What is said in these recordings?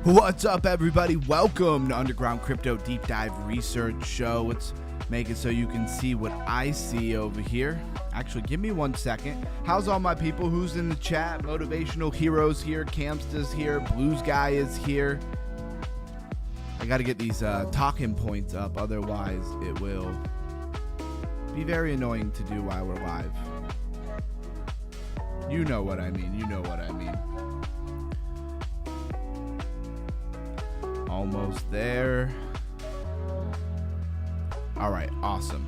What's up, everybody? Welcome to Underground Crypto Deep Dive Research Show. Let's make it so you can see what I see over here. Actually, give me 1 second. How's all my people? Who's in the chat? Motivational Heroes here. Campsta's here. Blues Guy is here. I got to get these talking points up. Otherwise, it will be very annoying to do while we're live. You know what I mean. You know what I mean. Almost there. All right, awesome.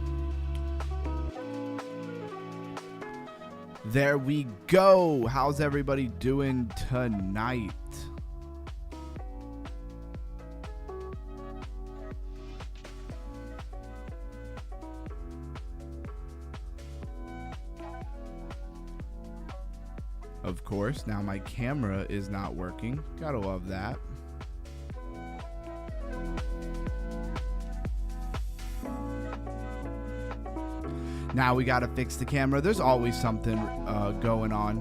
There we go. How's everybody doing tonight? Of course, now my camera is not working. Gotta love that. Now we gotta fix the camera. There's always something going on.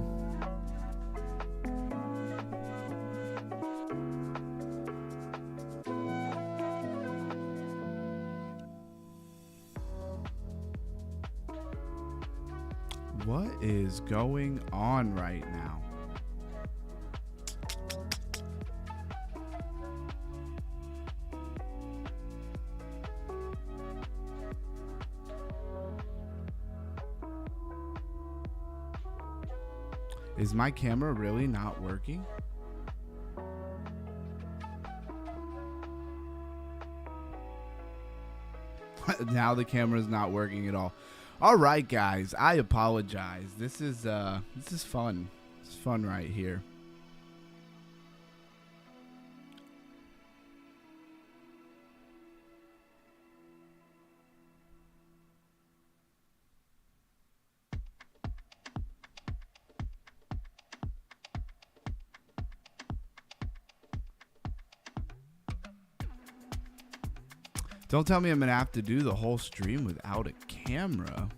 What is going on right now? Is my camera really not working? Now the camera is not working at all. All right, guys, I apologize. This is fun. It's fun right here. Don't tell me I'm gonna have to do the whole stream without a camera.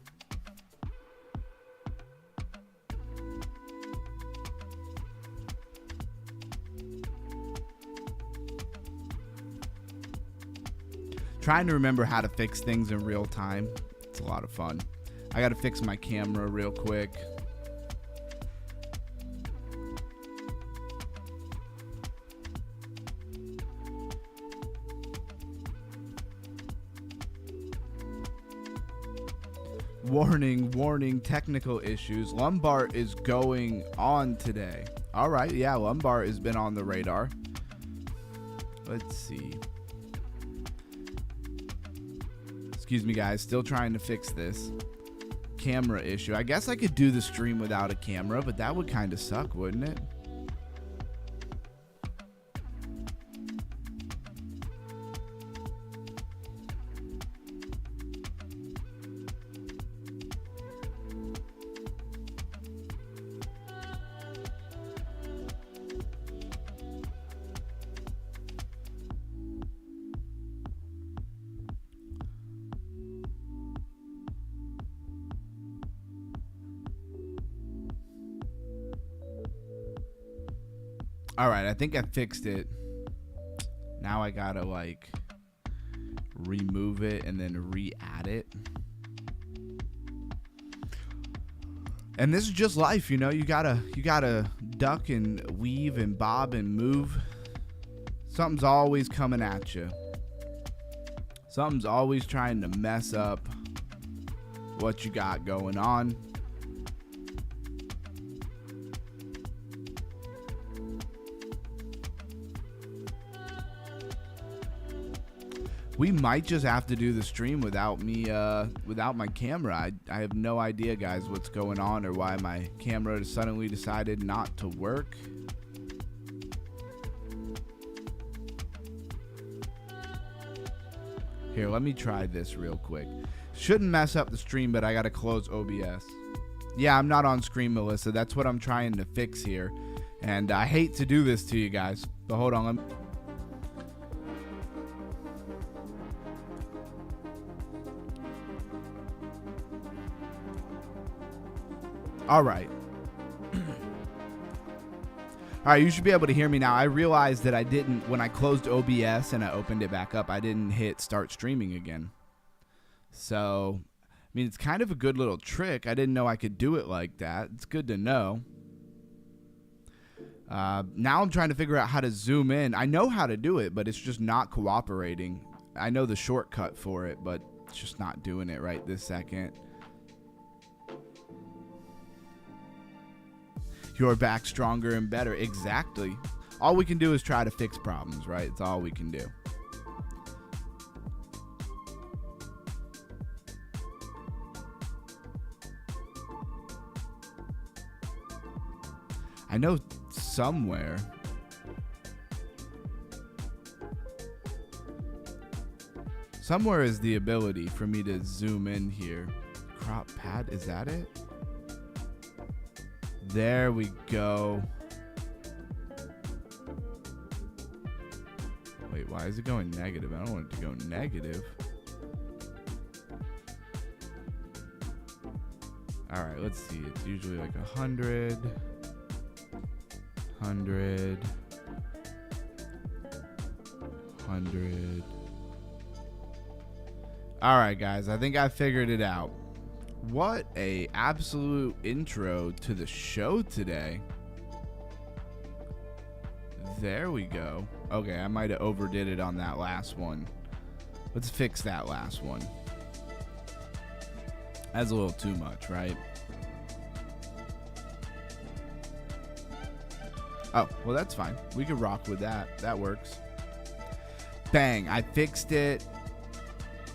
Trying to remember how to fix things in real time. It's a lot of fun. I gotta fix my camera real quick. Warning, warning, technical issues. Lumbar is going on today. All right, yeah, Lumbar has been on the radar. Let's see. Excuse me, guys. Still trying to fix this camera issue. I guess I could do the stream without a camera, but that would kind of suck, wouldn't it? All right, I think I fixed it. Now I gotta like remove it and then re-add it. And this is just life, you know. You gotta duck and weave and bob and move. Something's always coming at you. Something's always trying to mess up what you got going on. We might just have to do the stream without me, without my camera. I have no idea, guys, what's going on or why my camera suddenly decided not to work. Here, let me try this real quick. Shouldn't mess up the stream, but I gotta close OBS. Yeah, I'm not on screen, Melissa. That's what I'm trying to fix here. And I hate to do this to you guys, but hold on. Let me... All right. All right, you should be able to hear me now. I realized that I didn't, when I closed OBS and I opened it back up, I didn't hit start streaming again. So, I mean, it's kind of a good little trick. I didn't know I could do it like that. It's good to know. Now I'm trying to figure out how to zoom in. I know how to do it, but it's just not cooperating. I know the shortcut for it, but it's just not doing it right this second. You're back stronger and better. Exactly. All we can do is try to fix problems, right? It's all we can do. I know somewhere. Somewhere is the ability for me to zoom in here. Crop pad, is that it? There we go. Wait, why is it going negative? I don't want it to go negative. All right, let's see. It's usually like 100, 100, 100. All right, guys, I think I figured it out. What a absolute intro to the show today. There we go. Okay, I might have overdid it on that last one. Let's fix that last one. That's a little too much, right? Oh, well, that's fine. We can rock with that. That works. Bang, I fixed it.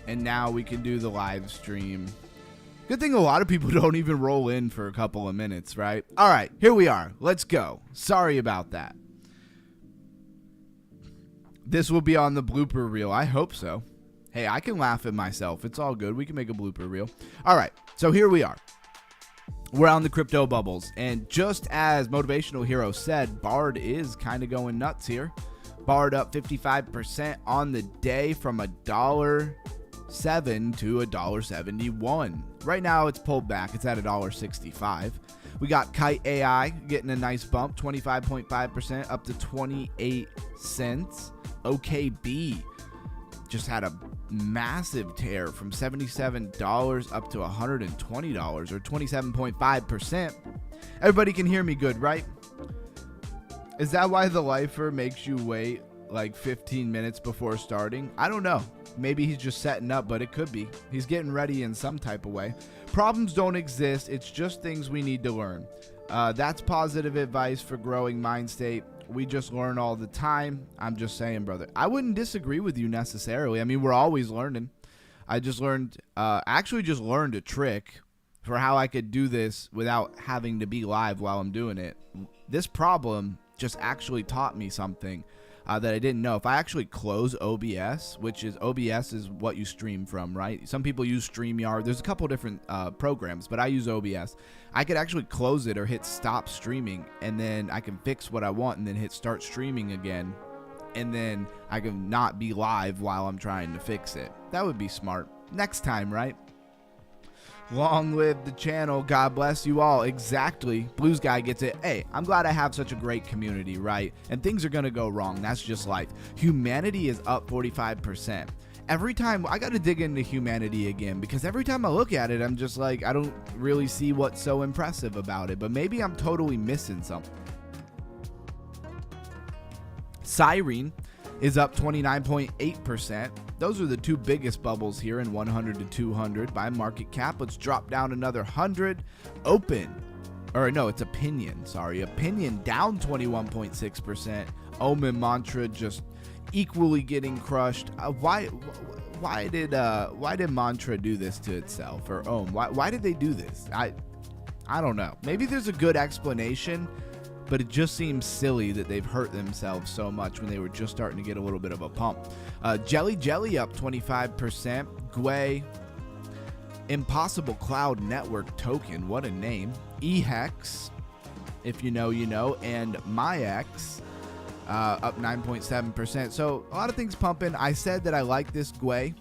And now we can do the live stream. Good thing a lot of people don't even roll in for a couple of minutes, right? All right, here we are. Let's go. Sorry about that. This will be on the blooper reel. I hope so. Hey, I can laugh at myself. It's all good. We can make a blooper reel. All right, so here we are. We're on the crypto bubbles. And just as Motivational Hero said, Bard is kind of going nuts here. Bard up 55% on the day from $1.07 to $1.71. Right now it's pulled back. It's at $1.65. We got Kite AI getting a nice bump, 25.5% up to 28 cents. OKB just had a massive tear from $77 up to $120, or 27.5%. Everybody can hear me good, right? Is that why the lifer makes you wait like 15 minutes before starting? I don't know. Maybe he's just setting up, but it could be. He's getting ready in some type of way. Problems don't exist. It's just things we need to learn. That's positive advice for growing mind state. We just learn all the time. I'm just saying, brother. I wouldn't disagree with you necessarily. I mean, we're always learning. I just learned, actually just learned a trick for how I could do this without having to be live while I'm doing it. This problem just actually taught me something that I didn't know. If I actually close OBS, which is OBS is what you stream from, right? Some people use StreamYard. There's a couple different programs, but I use OBS. I could actually close it or hit stop streaming, and then I can fix what I want and then hit start streaming again, and then I can not be live while I'm trying to fix it. That would be smart. Next time, right? Long live the channel. God bless you all. Exactly. Blues guy gets it. Hey, I'm glad I have such a great community, right? And things are going to go wrong. That's just life. Humanity is up 45%. Every time, I got to dig into humanity again, because every time I look at it, I'm just like, I don't really see what's so impressive about it, but maybe I'm totally missing something. Siren is up 29.8%. Those are the two biggest bubbles here in 100 to 200 by market cap. Let's drop down another 100. Open, or no, it's opinion. Sorry, opinion down 21.6%. Omen Mantra just equally getting crushed. Why did Mantra do this to itself, or why did they do this? I don't know. Maybe there's a good explanation, but it just seems silly that they've hurt themselves so much when they were just starting to get a little bit of a pump. Jelly up 25%. Gwei, Impossible Cloud Network Token, what a name. EHEX, if you know, you know, and MemeX up 9.7%. So a lot of things pumping. I said that I like this Gwei.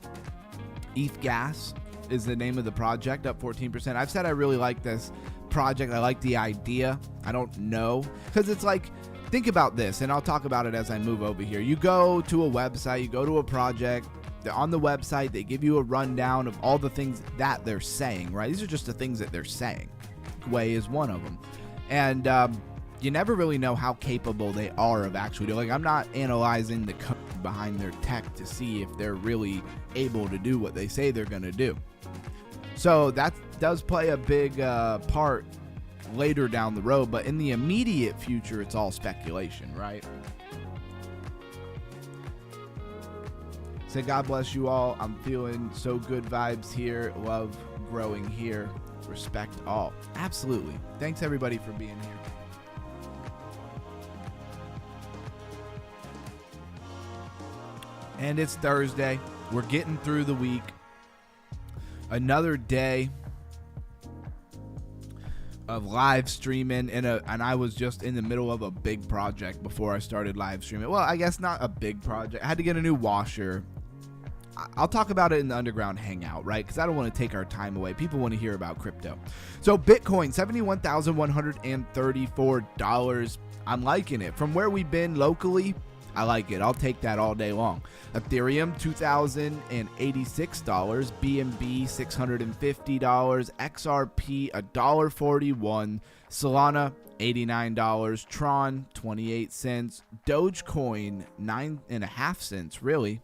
ETH Gas is the name of the project, up 14%. I've said I really like this project. I like the idea. I don't know, because it's like think about this, and I'll talk about it as I move over here. You go to a website, you go to a project. On the website, they give you a rundown of all the things that they're saying, right? These are just the things that they're saying. Way is one of them. And you never really know how capable they are of actually doing. Like, I'm not analyzing the code behind their tech to see if they're really able to do what they say they're going to do. So that does play a big part later down the road, but in the immediate future, it's all speculation, right? Say, God bless you all. I'm feeling so good vibes here. Love growing here. Respect all. Absolutely. Thanks, everybody, for being here. And it's Thursday. We're getting through the week. Another day of live streaming, and I was just in the middle of a big project before I started live streaming. Well, I guess not a big project. I had to get a new washer. I'll talk about it in the underground hangout, right? Because I don't want to take our time away. People want to hear about crypto. So Bitcoin, $71,134. I'm liking it. From where we've been locally, I like it. I'll take that all day long. Ethereum, $2,086. BNB, $650. XRP, $1.41. Solana, $89. Tron, 28 cents. Dogecoin, 9.5 cents, really.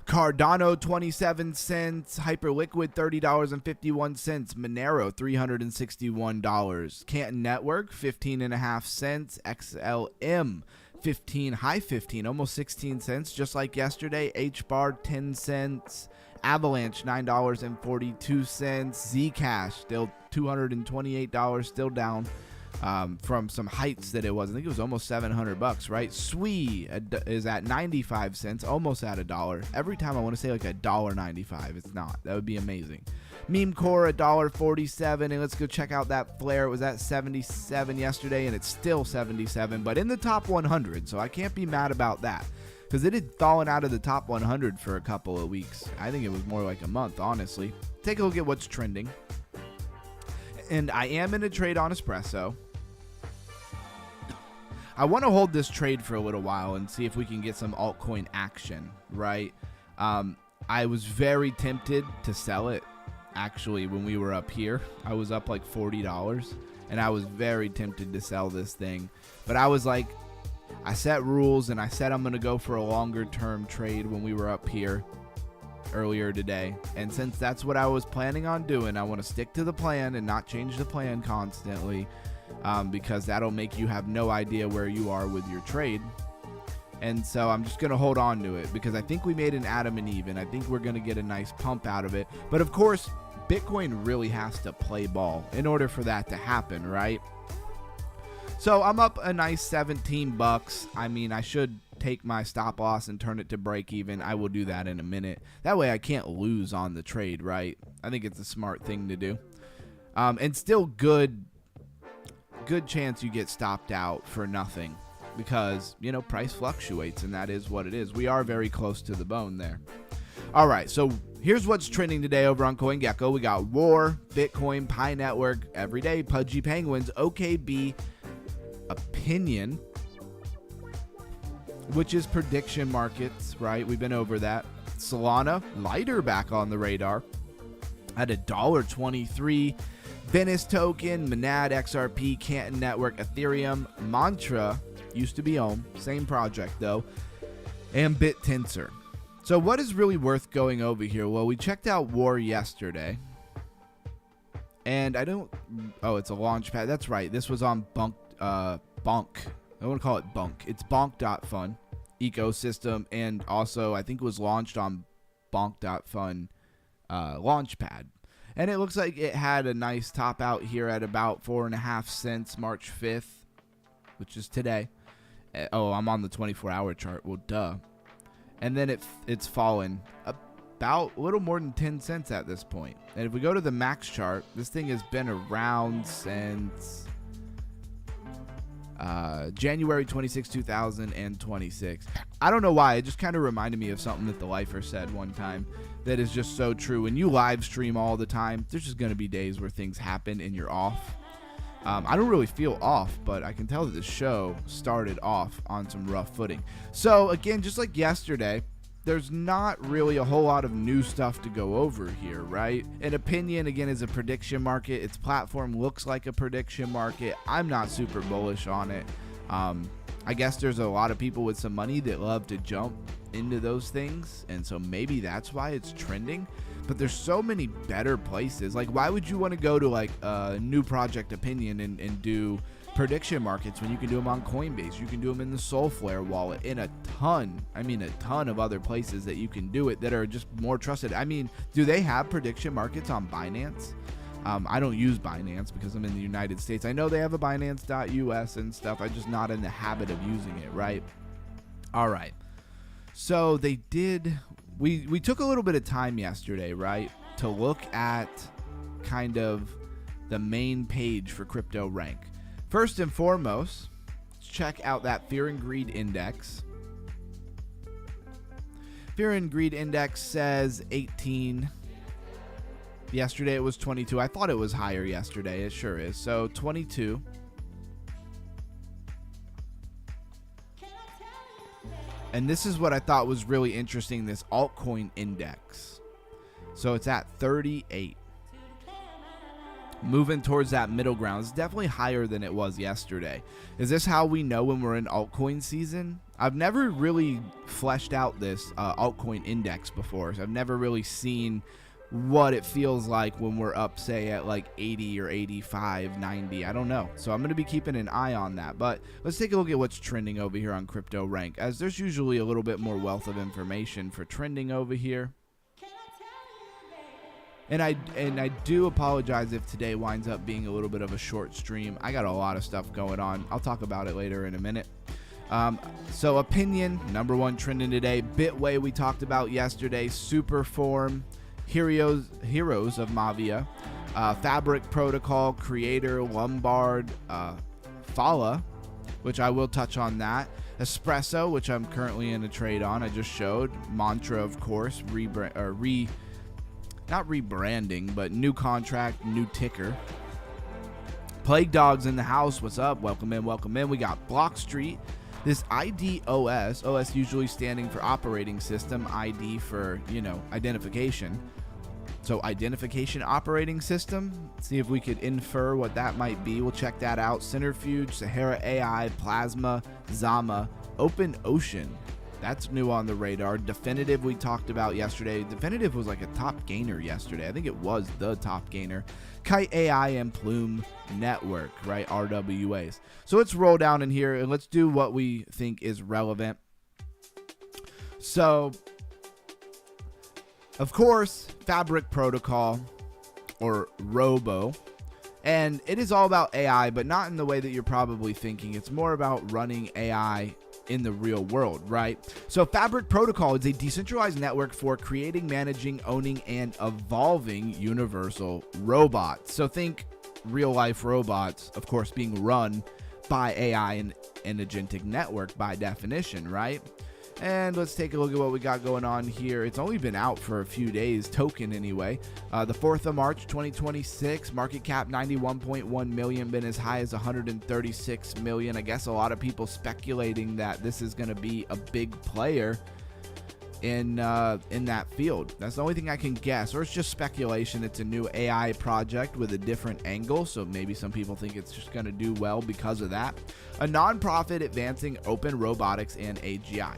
Cardano, 27 cents. Hyperliquid, $30.51. Monero, $361. Canton Network, 15.5 cents. XLM, 15, high 15, almost 16 cents, just like yesterday. HBAR, 10 cents. Avalanche, $9.42. Zcash, still $228, still down from some heights that it was. I think it was almost $700, right? SWE is at 95 cents, almost at $1. Every time I want to say like $1.95, it's not. That would be amazing. Memecore, $1.47, and let's go check out that flare. It was at 77 yesterday, and it's still 77, but in the top 100, so I can't be mad about that, because it had fallen out of the top 100 for a couple of weeks. I think it was more like a month, honestly. Take a look at what's trending. And I am in a trade on Espresso. I want to hold this trade for a little while and see if we can get some altcoin action, right? I was very tempted to sell it. Actually, when we were up here, I was up like $40, and I was very tempted to sell this thing. But I was like, I set rules, and I said I'm going to go for a longer term trade when we were up here earlier today. And since that's what I was planning on doing, I want to stick to the plan and not change the plan constantly, because that'll make you have no idea where you are with your trade. And so I'm just going to hold on to it, because I think we made an Adam and Eve, and I think we're going to get a nice pump out of it. But of course, Bitcoin really has to play ball in order for that to happen, right? So I'm up a nice $17. I mean, I should take my stop loss and turn it to break even. I will do that in a minute. That way I can't lose on the trade, right? I think it's a smart thing to do. And still good chance you get stopped out for nothing, because, you know, price fluctuates, and that is what it is. We are very close to the bone there. All right, so here's what's trending today over on CoinGecko. We got War, Bitcoin, Pi Network, Everyday, Pudgy Penguins, OKB, Opinion, which is prediction markets, right? We've been over that. Solana, lighter back on the radar at $1.23. Venice token, Monad, XRP, Canton Network, Ethereum, Mantra, used to be Ohm, same project though, and BitTensor. So what is really worth going over here? Well, we checked out War yesterday, and it's a launch pad. That's right. This was on Bonk. I want to call it Bunk. It's Bonk.fun ecosystem, and also I think it was launched on Bonk.fun Launchpad. And it looks like it had a nice top out here at about 4.5 cents March 5th, which is today. Oh, I'm on the 24-hour chart. Well, duh. And then it's fallen about a little more than 10 cents at this point. And if we go to the max chart, this thing has been around since January 26, 2026. I don't know why. It just kind of reminded me of something that the Lifer said one time that is just so true. When you live stream all the time, there's just going to be days where things happen and you're off. I don't really feel off, but I can tell that the show started off on some rough footing. So again, just like yesterday, there's not really a whole lot of new stuff to go over here, right? An opinion, again, is a prediction market. Its platform looks like a prediction market. I'm not super bullish on it. I guess there's a lot of people with some money that love to jump into those things, and so maybe that's why it's trending. But there's so many better places. Like, why would you want to go to like a new project opinion and do prediction markets when you can do them on Coinbase? You can do them in the Soulflare wallet, in a ton of other places that you can do it that are just more trusted. I mean, do they have prediction markets on Binance? I don't use Binance because I'm in the United States. I know they have a Binance.us and stuff. I'm just not in the habit of using it, right? All right. So they did, we took a little bit of time yesterday, right, to look at kind of the main page for Crypto Rank. First and foremost, check out that Fear and Greed Index. Fear and Greed Index says 18. Yesterday it was 22. I thought it was higher yesterday. It sure is. So 22. And this is what I thought was really interesting, this altcoin index. So it's at 38. Moving towards that middle ground. It's definitely higher than it was yesterday. Is this how we know when we're in altcoin season? I've never really fleshed out this altcoin index before. So I've never really seen what it feels like when we're up, say, at like 80 or 85, 90. I don't know. So I'm going to be keeping an eye on that. But let's take a look at what's trending over here on Crypto Rank, as there's usually a little bit more wealth of information for trending over here. And I do apologize if today winds up being a little bit of a short stream. I got a lot of stuff going on. I'll talk about it later in a minute. So opinion, number one trending today. Bitway we talked about yesterday. Superform, Heroes of Mavia, Fabric Protocol, Creator, Lombard, Fala, which I will touch on that. Espresso, which I'm currently in a trade on. I just showed. Mantra, of course. Not rebranding, but new contract, new ticker. Plague Dogs in the house. What's up? Welcome in, welcome in. We got Blockstreet. This IDOS, OS usually standing for operating system, ID for, identification. So identification operating system. See if we could infer what that might be. We'll check that out. Centrifuge, Sahara AI, Plasma, Zama, Open Ocean. That's new on the radar. Definitive we talked about yesterday. Definitive was like a top gainer yesterday. I think it was the top gainer. Kite AI and Plume Network, right? RWAs. So let's roll down in here and let's do what we think is relevant. So, of course, Fabric Protocol, or Robo. And it is all about AI, but not in the way that you're probably thinking. It's more about running AI in the real world, right? So Fabric Protocol is a decentralized network for creating, managing, owning, and evolving universal robots. So think real life robots, of course, being run by AI and an agentic network by definition, right? And let's take a look at what we got going on here. It's only been out for a few days, token anyway. The 4th of March, 2026, market cap 91.1 million, been as high as 136 million. I guess a lot of people speculating that this is going to be a big player in that field. That's the only thing I can guess, or it's just speculation. It's a new AI project with a different angle, so maybe some people think it's just going to do well because of that. A nonprofit advancing open robotics and AGI.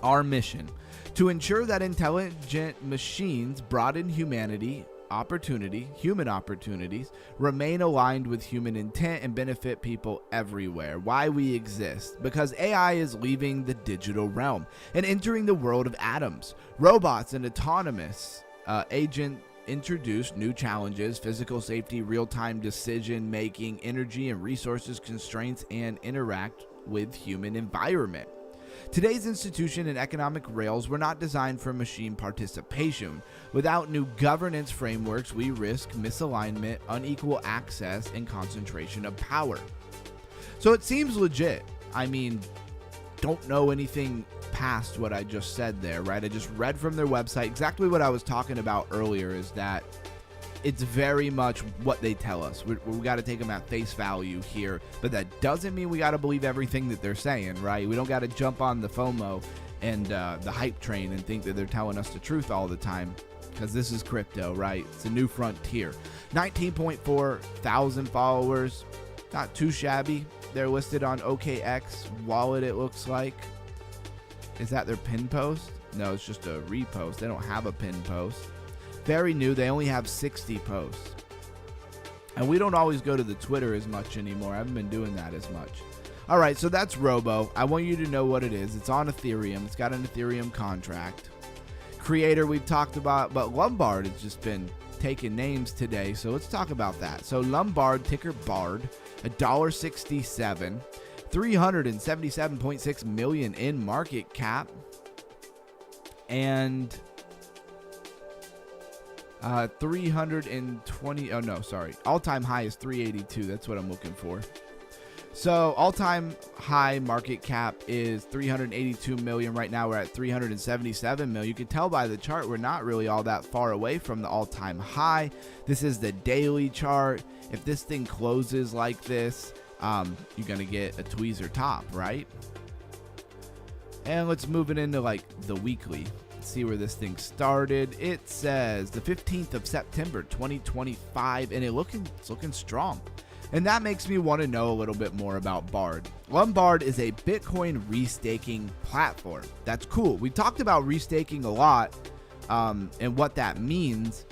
Our mission: to ensure that intelligent machines broaden human opportunities, remain aligned with human intent, and benefit people everywhere. Why we exist? Because AI is leaving the digital realm and entering the world of atoms. Robots and autonomous agent introduce new challenges: physical safety, real-time decision making, energy and resources constraints, and interact with human environment. Today's institution and economic rails were not designed for machine participation. Without new governance frameworks, we risk misalignment, unequal access, and concentration of power. So it seems legit. I mean, don't know anything past what I just said there, right? I just read from their website. Exactly what I was talking about earlier is that it's very much what they tell us. We got to take them at face value here, but that doesn't mean we got to believe everything that they're saying, right? We don't got to jump on the FOMO and the hype train and think that they're telling us the truth all the time, because this is crypto, right? It's a new frontier. 19.4 thousand followers, not too shabby. They're listed on OKX wallet, it looks like. Is that their pin post? No, it's just a repost. They don't have a pin post. Very new. They only have 60 posts. And we don't always go to the Twitter as much anymore. I haven't been doing that as much. All right, so that's Robo. I want you to know what it is. It's on Ethereum. It's got an Ethereum contract. Creator we've talked about, but Lombard has just been taking names today, so let's talk about that. So Lombard, ticker BARD, $1.67, 377.6 million in market cap, and 320, oh no, sorry, all-time high is 382. That's what I'm looking for. So all-time high market cap is 382 million. Right now we're at 377 million. You can tell by the chart we're not really all that far away from the all-time high. This is the daily chart. If this thing closes like this, you're gonna get a tweezer top, right? And let's move it into like the weekly. See where this thing started. It says the 15th of September 2025, and it's looking strong. And that makes me want to know a little bit more about BARD. Lombard is a Bitcoin restaking platform. That's cool. We talked about restaking a lot and what that means.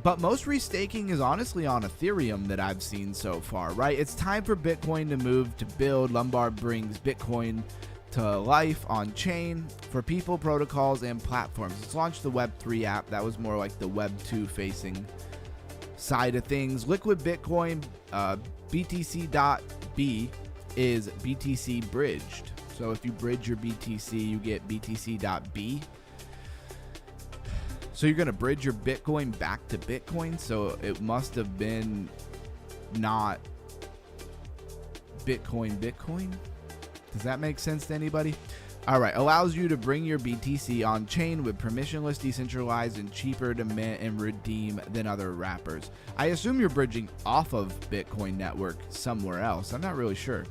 But most restaking is honestly on Ethereum that I've seen so far, right? It's time for Bitcoin to move to build. Lombard brings Bitcoin to life on chain for people, protocols, and platforms. It's launched the Web3 app. That was more like the Web2 facing side of things. Liquid Bitcoin, BTC.B is BTC bridged. So if you bridge your BTC, you get BTC.B. So you're going to bridge your Bitcoin back to Bitcoin. So it must have been not Bitcoin. Does that make sense to anybody? All right. Allows you to bring your BTC on chain with permissionless, decentralized, and cheaper to mint and redeem than other wrappers. I assume you're bridging off of Bitcoin network somewhere else. I'm not really sure.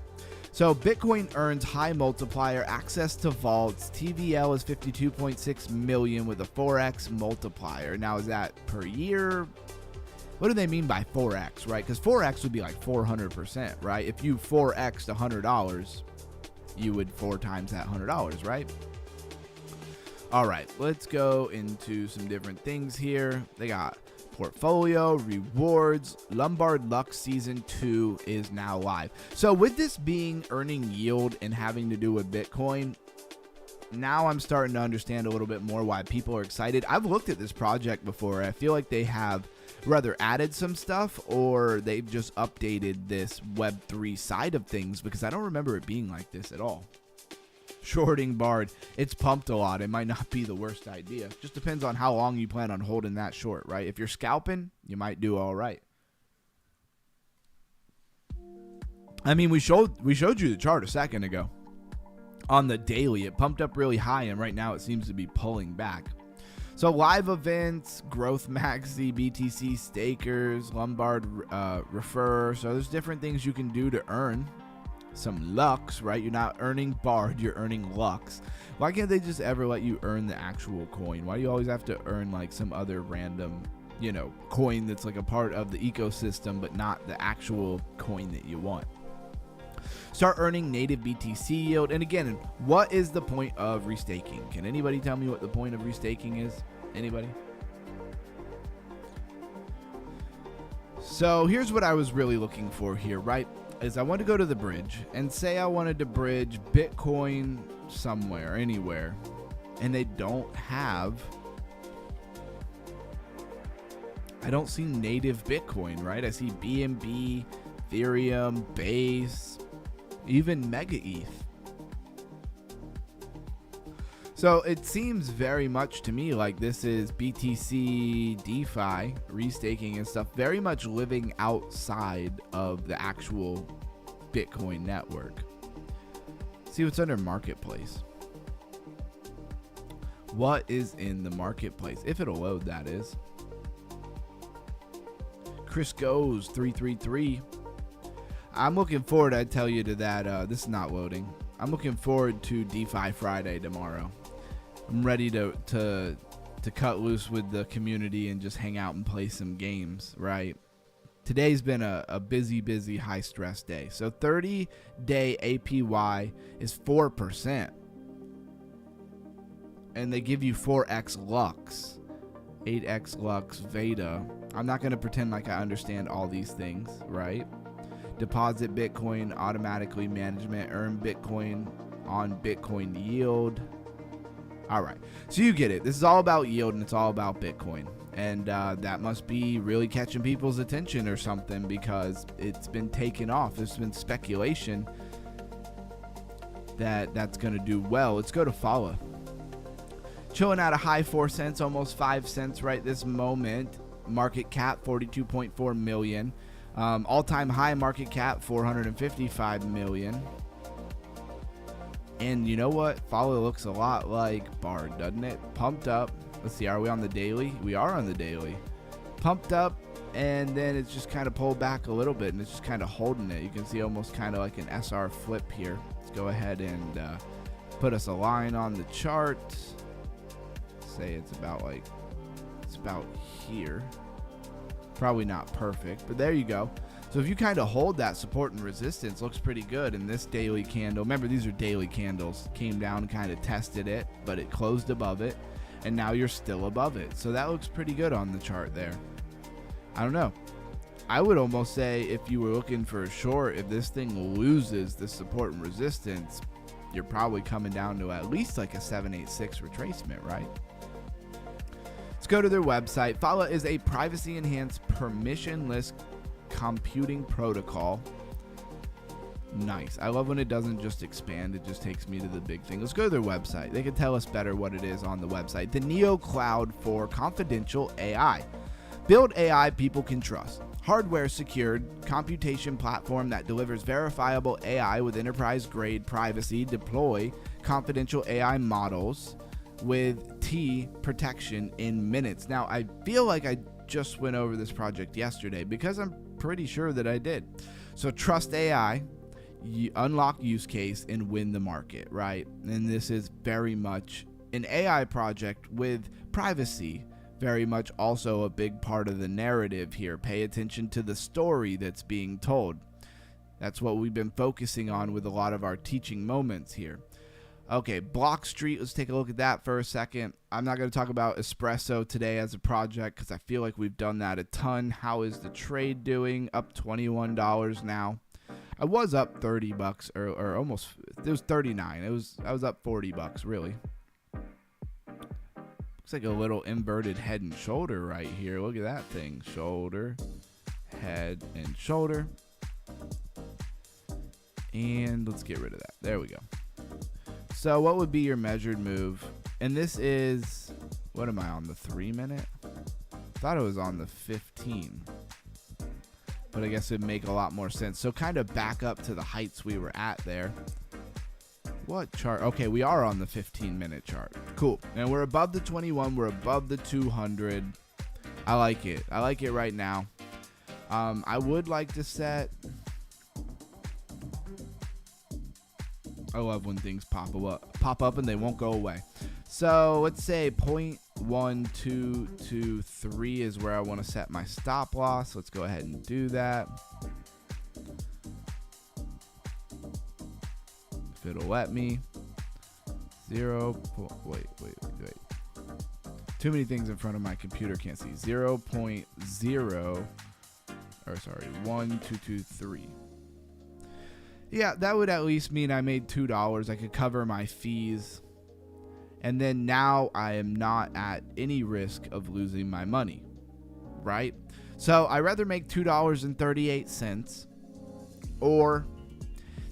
So Bitcoin earns high multiplier, access to vaults. TVL is 52.6 million with a 4x multiplier. Now, is that per year? What do they mean by 4x, right? Because 4x would be like 400%, right? If you 4x'd $100, you would 4 times that $100, right? All right, let's go into some different things here. They got portfolio, rewards. Lombard Lux Season 2 is now live. So with this being earning yield and having to do with Bitcoin, now I'm starting to understand a little bit more why people are excited. I've looked at this project before. I feel like they have rather added some stuff, or they've just updated this Web3 side of things, because I don't remember it being like this at all. Shorting BARD, it's pumped a lot. It might not be the worst idea. Just depends on how long you plan on holding that short, right? If you're scalping, you might do all right. I mean, we showed you the chart a second ago. On the daily, it pumped up really high, and right now it seems to be pulling back. So live events, Growth Maxi, BTC stakers, Lombard refer. So there's different things you can do to earn some Lux, right? You're not earning BARD, you're earning Lux. Why can't they just ever let you earn the actual coin? Why do you always have to earn like some other random, coin that's like a part of the ecosystem, but not the actual coin that you want? Start earning native BTC yield. And again, what is the point of restaking? Can anybody tell me what the point of restaking is? Anybody? So here's what I was really looking for here, right? Is I want to go to the bridge and say I wanted to bridge Bitcoin somewhere, anywhere, and they don't have, I don't see native Bitcoin, right? I see BNB, Ethereum, Base, even Mega ETH. So it seems very much to me like this is BTC DeFi, restaking and stuff, very much living outside of the actual Bitcoin network. See what's under marketplace. What is in the marketplace? If it'll load, that is. Chris Goes 333. I'm looking forward, I tell you, to that. This is not loading. I'm looking forward to DeFi Friday tomorrow. I'm ready to cut loose with the community and just hang out and play some games, right? Today's been a busy, high-stress day. So 30-day APY is 4%. And they give you 4x Lux, 8x Lux Veda. I'm not going to pretend like I understand all these things, right? Deposit Bitcoin, automatically management, earn Bitcoin on Bitcoin yield. All right, so you get it. This is all about yield, and it's all about Bitcoin. And that must be really catching people's attention or something, because it's been taken off. There's been speculation that that's going to do well. Let's go to Palau. Chilling at a high 4 cents, almost 5 cents right this moment. Market cap 42.4 million. All-time high market cap 455 million. And you know what? Palau looks a lot like Bard, doesn't it? Pumped up. Let's see, are we on the daily? We are on the daily. Pumped up, and then it's just kind of pulled back a little bit, and it's just kind of holding it. You can see almost kind of like an SR flip here. Let's go ahead and put us a line on the chart. Say it's about here. Probably not perfect, but there you go. So if you kind of hold that support and resistance, looks pretty good. And this daily candle, remember these are daily candles, came down and kind of tested it, but it closed above it, and now you're still above it. So that looks pretty good on the chart there. I don't know. I would almost say if you were looking for a short, if this thing loses the support and resistance, you're probably coming down to at least like a 786 retracement, right? Let's go to their website. Palau is a privacy-enhanced, permissionless computing protocol. Nice. I love when it doesn't just expand, it just takes me to the big thing. Let's go to their website. They can tell us better what it is on the website. The Neo Cloud for confidential AI. Build AI people can trust. Hardware secured computation platform that delivers verifiable AI with enterprise-grade privacy. Deploy confidential AI models with T protection in minutes. Now, I feel like I just went over this project yesterday because I'm pretty sure that I did. So trust AI, unlock use case, and win the market, right? And this is very much an AI project with privacy, very much also a big part of the narrative here. Pay attention to the story that's being told. That's what we've been focusing on with a lot of our teaching moments here. Okay, Block Street, let's take a look at that for a second. I'm not going to talk about Espresso today as a project because I feel like we've done that a ton. How is the trade doing? Up $21 now. I was up 30 bucks or almost, it was 39. I was up 40 bucks really. Looks like a little inverted head and shoulder right here. Look at that thing. Shoulder, head, and shoulder. And let's get rid of that. There we go. So what would be your measured move? And this is, what am I on, the 3 minute? Thought it was on the 15. But I guess it'd make a lot more sense. So kind of back up to the heights we were at there. What chart? Okay, we are on the 15-minute chart. Cool. And we're above the 21. We're above the 200. I like it. I like it right now. I would like to set... I love when things pop up and they won't go away. So let's say 0.1223 is where I want to set my stop loss. Let's go ahead and do that. If it'll let me. Wait. Too many things in front of my computer, can't see. 1.223. Yeah, that would at least mean I made $2. I could cover my fees. And then now I am not at any risk of losing my money, right? So I'd rather make $2.38 or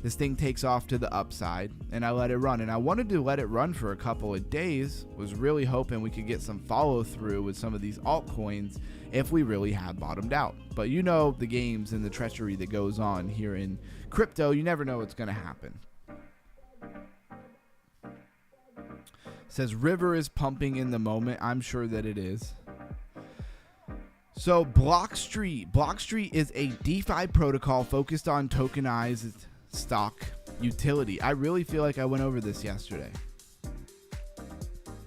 this thing takes off to the upside and I let it run. And I wanted to let it run for a couple of days. Was really hoping we could get some follow through with some of these altcoins if we really had bottomed out. But you know the games and the treachery that goes on here in crypto. You never know what's going to happen. Says River is pumping in the moment. I'm sure that it is. So Blockstreet is a DeFi protocol focused on tokenized stock utility. I really feel like I went over this yesterday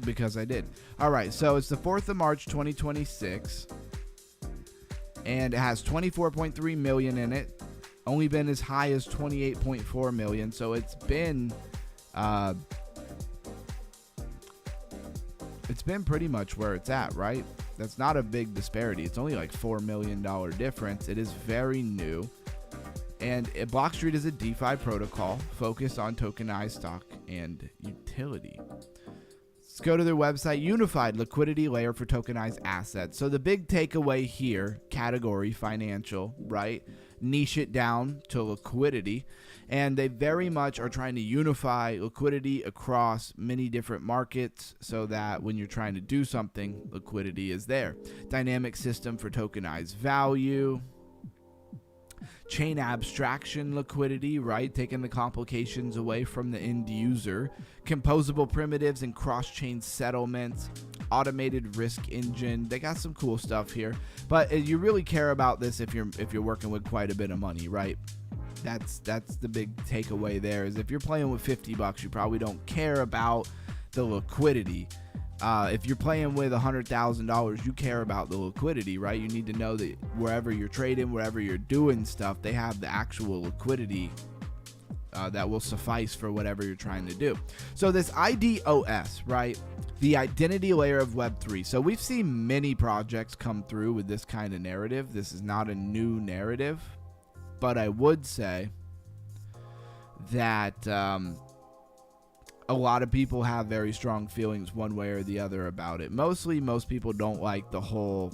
because I did. All right, so it's the 4th of March, 2026, and it has 24.3 million in it. Only been as high as 28.4 million, so it's been pretty much where it's at, right? That's not a big disparity. It's only like $4 million difference. It is very new. And Blockstreet is a DeFi protocol focused on tokenized stock and utility. Let's go to their website, unified liquidity layer for tokenized assets. So the big takeaway here, category financial, right? Niche it down to liquidity. And they very much are trying to unify liquidity across many different markets so that when you're trying to do something, liquidity is there. Dynamic system for tokenized value. Chain abstraction liquidity, right? Taking the complications away from the end user. Composable primitives and cross-chain settlements. Automated risk engine. They got some cool stuff here. But you really care about this if you're working with quite a bit of money, right? That's the big takeaway there, is if you're playing with $50, you probably don't care about the liquidity. If you're playing with $100,000, you care about the liquidity, right? You need to know that wherever you're trading, wherever you're doing stuff, they have the actual liquidity that will suffice for whatever you're trying to do. So this IDOS, right? The identity layer of Web3. So we've seen many projects come through with this kind of narrative. This is not a new narrative, but I would say that a lot of people have very strong feelings one way or the other about it. Mostly, most people don't like the whole,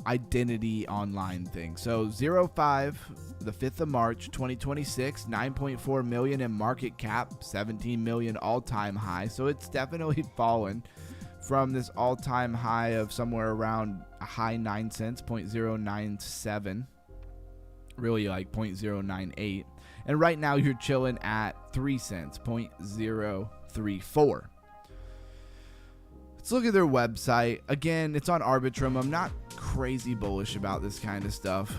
identity online thing. So 05, the 5th of March, 2026, 9.4 million in market cap, 17 million all-time high. So it's definitely fallen from this all-time high of somewhere around a high 9 cents, 0.097, really like 0.098. And right now you're chilling at 3 cents, 0.034. Let's look at their website. Again, it's on Arbitrum. I'm not crazy bullish about this kind of stuff.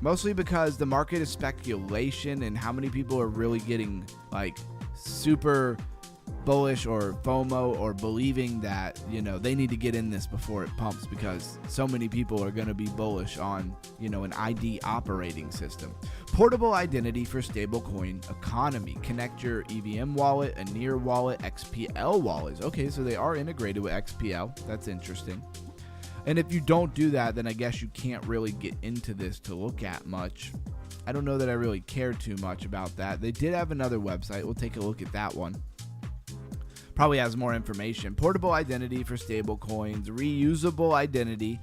Mostly because the market is speculation, and how many people are really getting like super bullish or FOMO or believing that, they need to get in this before it pumps, because so many people are going to be bullish on, an ID operating system. Portable identity for stablecoin economy. Connect your EVM wallet, a Near wallet, XPL wallets. Okay, so they are integrated with XPL. That's interesting. And if you don't do that, then I guess you can't really get into this to look at much. I don't know that I really care too much about that. They did have another website. We'll take a look at that one. Probably has more information. Portable identity for stablecoins, reusable identity,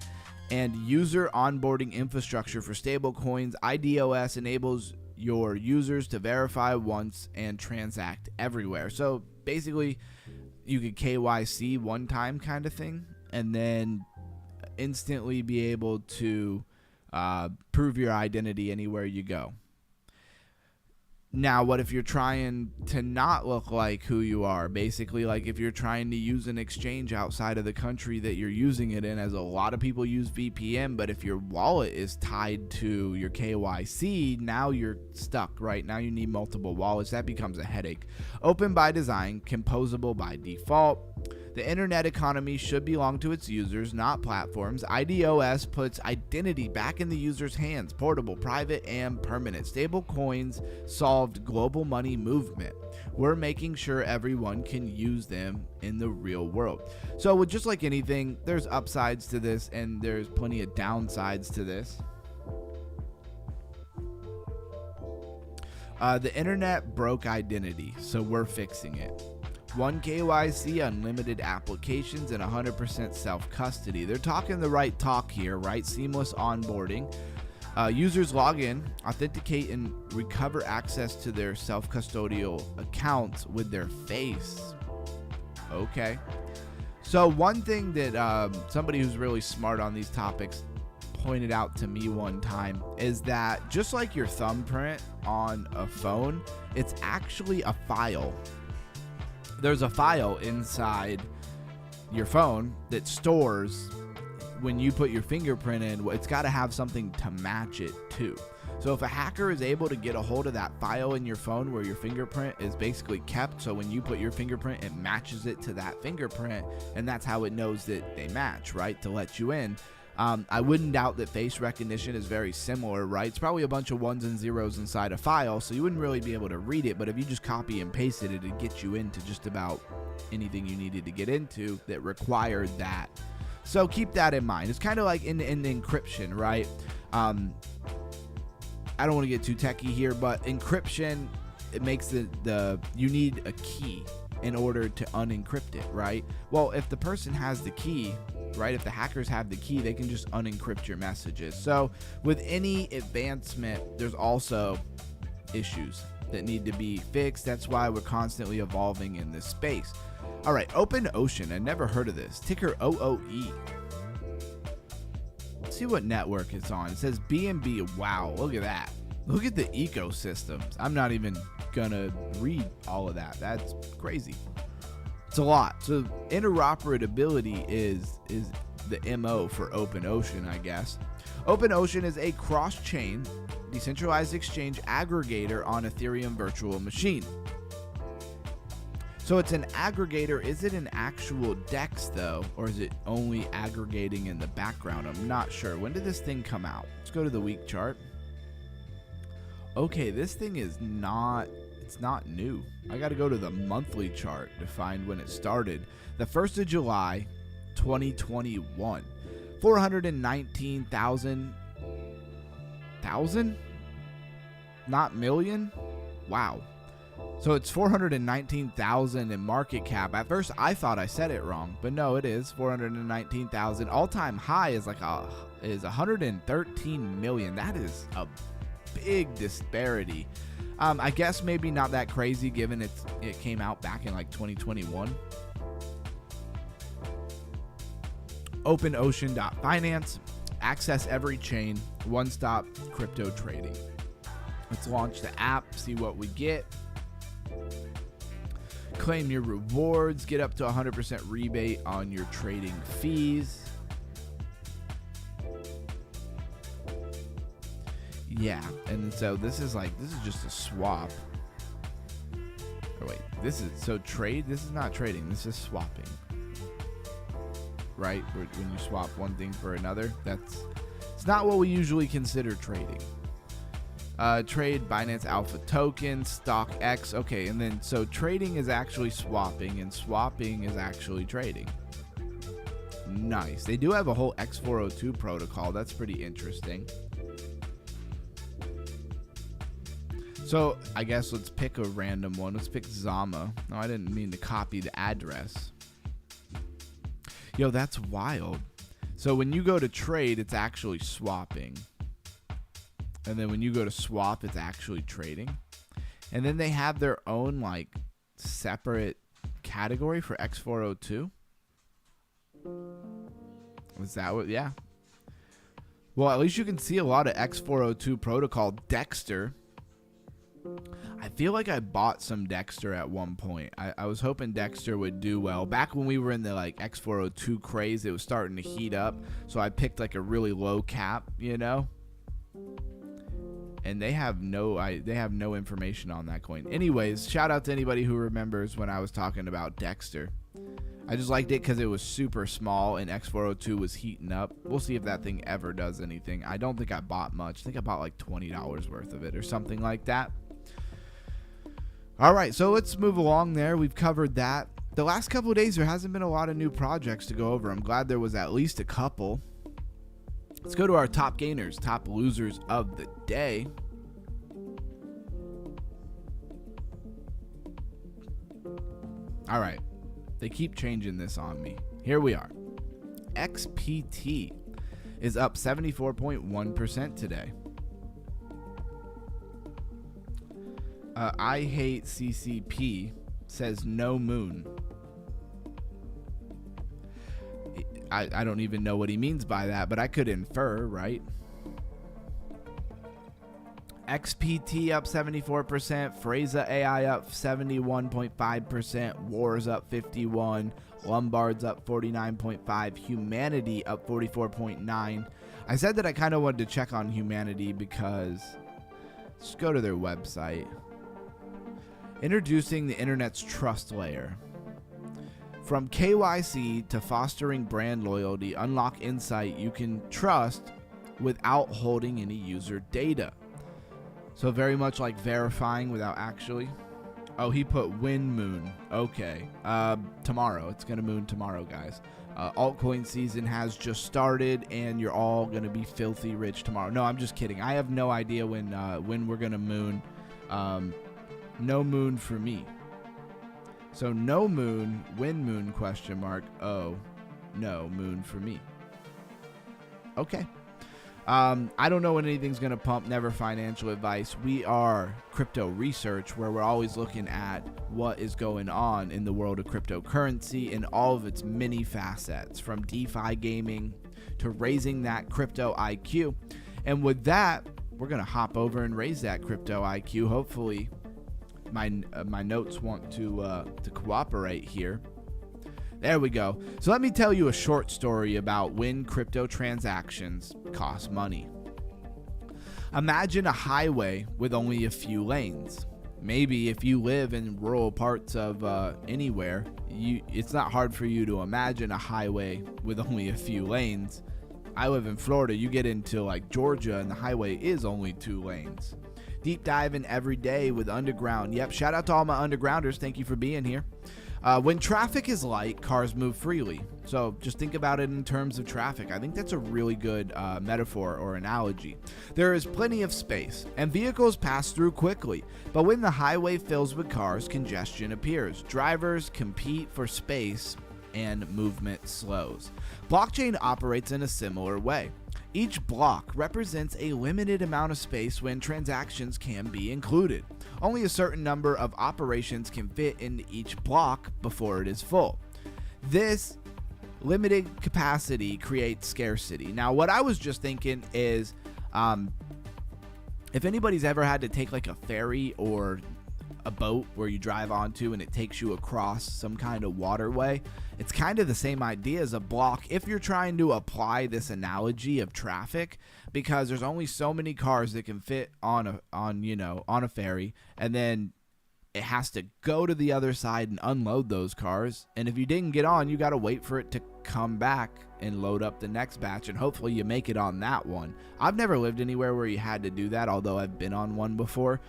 and user onboarding infrastructure for stablecoins. IDOS enables your users to verify once and transact everywhere. So basically, you could KYC one time kind of thing, and then instantly be able to prove your identity anywhere you go. Now, what if you're trying to not look like who you are? Basically, like if you're trying to use an exchange outside of the country that you're using it in, as a lot of people use VPN, but if your wallet is tied to your KYC, now you're stuck, right? Now you need multiple wallets. That becomes a headache. Open by design, composable by default. The internet economy should belong to its users, not platforms. IDOS puts identity back in the user's hands. Portable, private, and permanent. Stable coins solved global money movement. We're making sure everyone can use them in the real world. So with just like anything, there's upsides to this and there's plenty of downsides to this. The internet broke identity, so we're fixing it. 1 KYC, unlimited applications, and 100% self-custody. They're talking the right talk here, right? Seamless onboarding. Users log in, authenticate, and recover access to their self-custodial accounts with their face. Okay. So one thing that somebody who's really smart on these topics pointed out to me one time is that just like your thumbprint on a phone, it's actually a file. There's a file inside your phone that stores when you put your fingerprint in, it's got to have something to match it to. So if a hacker is able to get a hold of that file in your phone where your fingerprint is basically kept, so when you put your fingerprint, it matches it to that fingerprint, and that's how it knows that they match, right, to let you in. I wouldn't doubt that face recognition is very similar, right? It's probably a bunch of ones and zeros inside a file, so you wouldn't really be able to read it, but if you just copy and paste it, it'd get you into just about anything you needed to get into that required that. So keep that in mind. It's kind of like in encryption, right? I don't want to get too techie here, but encryption, it makes you need a key in order to unencrypt it, right? Well, if the person has the key, right, if the hackers have the key, they can just unencrypt your messages. So with any advancement, there's also issues that need to be fixed. That's why we're constantly evolving in this space. All right, OpenOcean. I never heard of this. Ticker OOE. Let's see what network it's on. It says BNB. Wow, look at that. Look at the ecosystems. I'm not even gonna read all of that. That's crazy. It's a lot. So interoperability is the MO for OpenOcean, I guess. OpenOcean is a cross-chain decentralized exchange aggregator on Ethereum virtual machine. So it's an aggregator. Is it an actual DEX though, or is it only aggregating in the background? I'm not sure. When did this thing come out? Let's go to the week chart. Okay, this thing is not, it's not new. I got to go to the monthly chart to find when it started. The 1st of July, 2021. 419,000. Not million? Wow. So it's 419,000 in market cap. At first, I thought I said it wrong, but no, it is 419,000. All-time high is is 113 million. That is a big disparity. I guess maybe not that crazy given it came out back in like 2021. OpenOcean.finance. Access every chain. One-stop crypto trading. Let's launch the app, see what we get. Claim your rewards. Get up to 100% rebate on your trading fees. Yeah, and so this is just a swap. Oh wait, this is not trading, this is swapping. Right? When you swap one thing for another, it's not what we usually consider trading. Trade Binance Alpha token, stock X. Okay, and then so trading is actually swapping and swapping is actually trading. Nice. They do have a whole X402 protocol. That's pretty interesting. So I guess let's pick a random one. Let's pick Zama. No, I didn't mean to copy the address. Yo, that's wild. So when you go to trade, it's actually swapping. And then when you go to swap, it's actually trading. And then they have their own like separate category for X402. Was that what? Yeah. Well, at least you can see a lot of X402 protocol. Dexter. I feel like I bought some Dexter at one point. I was hoping Dexter would do well. Back when we were in the like X402 craze, it was starting to heat up. So I picked like a really low cap, you know? And they have no information on that coin. Anyways, shout out to anybody who remembers when I was talking about Dexter. I just liked it because it was super small and X402 was heating up. We'll see if that thing ever does anything. I don't think I bought much. I think I bought like $20 worth of it or something like that. All right, so let's move along there. We've covered that. The last couple of days, there hasn't been a lot of new projects to go over. I'm glad there was at least a couple. Let's go to our top gainers, top losers of the day. All right. They keep changing this on me. Here we are. XPT is up 74.1% today. I hate CCP says no moon. I don't even know what he means by that, but I could infer, right? XPT up 74%, Freza AI up 71.5%, Wars up 51%, Lombard's up 49.5. Humanity up 44.9. I said that I kind of wanted to check on Humanity because let's go to their website. Introducing the internet's trust layer. From KYC to fostering brand loyalty, unlock insight you can trust without holding any user data. So very much like verifying without actually. Oh, he put win moon. Okay. Tomorrow. It's going to moon tomorrow, guys. Altcoin season has just started, and you're all going to be filthy rich tomorrow. No, I'm just kidding. I have no idea when we're going to moon. No moon for me. So no moon, win moon, question mark. Oh, no moon for me. Okay. I don't know when anything's going to pump. Never financial advice. We are crypto research, where we're always looking at what is going on in the world of cryptocurrency and all of its many facets, from DeFi gaming to raising that crypto IQ. And with that, we're going to hop over and raise that crypto IQ. Hopefully my notes want to cooperate here. There we go. So let me tell you a short story about when crypto transactions cost money. Imagine a highway with only a few lanes. Maybe if you live in rural parts of anywhere, it's not hard for you to imagine a highway with only a few lanes. I live in Florida. You get into like Georgia and the highway is only 2 lanes. Deep diving every day with Underground. Yep, shout out to all my Undergrounders. Thank you for being here. When traffic is light, cars move freely. So just think about it in terms of traffic. I think that's a really good metaphor or analogy. There is plenty of space, and vehicles pass through quickly. But when the highway fills with cars, congestion appears. Drivers compete for space, and movement slows. Blockchain operates in a similar way. Each block represents a limited amount of space when transactions can be included. Only a certain number of operations can fit into each block before it is full. This limited capacity creates scarcity. Now, what I was just thinking is, if anybody's ever had to take like a ferry or a boat where you drive onto and it takes you across some kind of waterway, it's kind of the same idea as a block if you're trying to apply this analogy of traffic, because there's only so many cars that can fit on a ferry, and then it has to go to the other side and unload those cars, and if you didn't get on, you got to wait for it to come back and load up the next batch, and hopefully you make it on that one. I've never lived anywhere where you had to do that, although I've been on one before.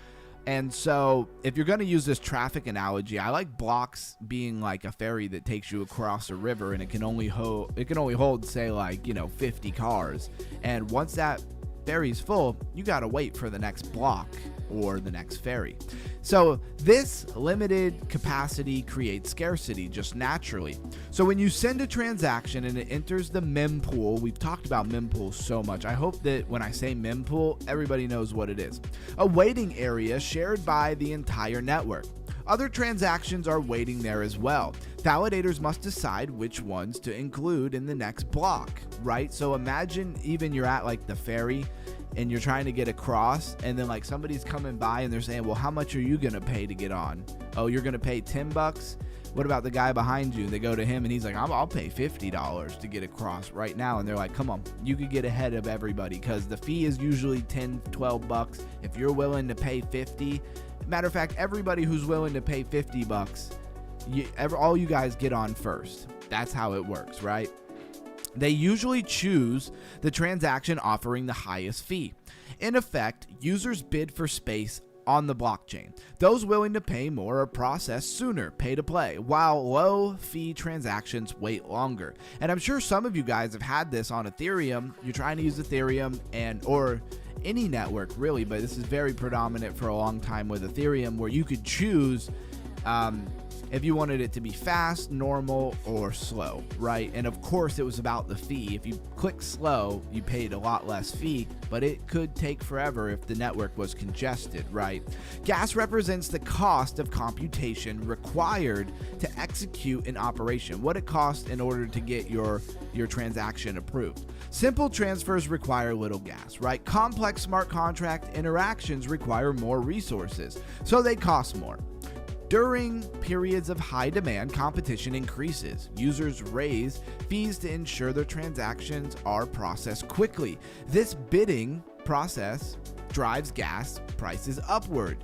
And so if you're going to use this traffic analogy, I like blocks being like a ferry that takes you across a river, and it can only hold say like 50 cars, and once that ferry's full, you got to wait for the next block or the next ferry. So this limited capacity creates scarcity just naturally. So when you send a transaction and it enters the mempool, we've talked about mempool so much. I hope that when I say mempool, everybody knows what it is. A waiting area shared by the entire network. Other transactions are waiting there as well. Validators must decide which ones to include in the next block, right? So imagine even you're at like the ferry and you're trying to get across, and then like somebody's coming by and they're saying, well, how much are you going to pay to get on? Oh, you're going to pay $10? What about the guy behind you? They go to him and he's like, I'll pay $50 to get across right now. And they're like, come on, you could get ahead of everybody, because the fee is usually $10-12. If you're willing to pay $50, matter of fact, everybody who's willing to pay $50, all you guys get on first. That's how it works, right? They usually choose the transaction offering the highest fee. In effect, users bid for space on the blockchain. Those willing to pay more are processed sooner, pay to play, while low fee transactions wait longer. And I'm sure some of you guys have had this on Ethereum. You're trying to use Ethereum or any network really, but this is very predominant for a long time with Ethereum, where you could choose if you wanted it to be fast, normal, or slow, right? And of course it was about the fee. If you click slow, you paid a lot less fee, but it could take forever if the network was congested, right? Gas represents the cost of computation required to execute an operation, what it costs in order to get your transaction approved. Simple transfers require little gas, right? Complex smart contract interactions require more resources, so they cost more. During periods of high demand, competition increases. Users raise fees to ensure their transactions are processed quickly. This bidding process drives gas prices upward.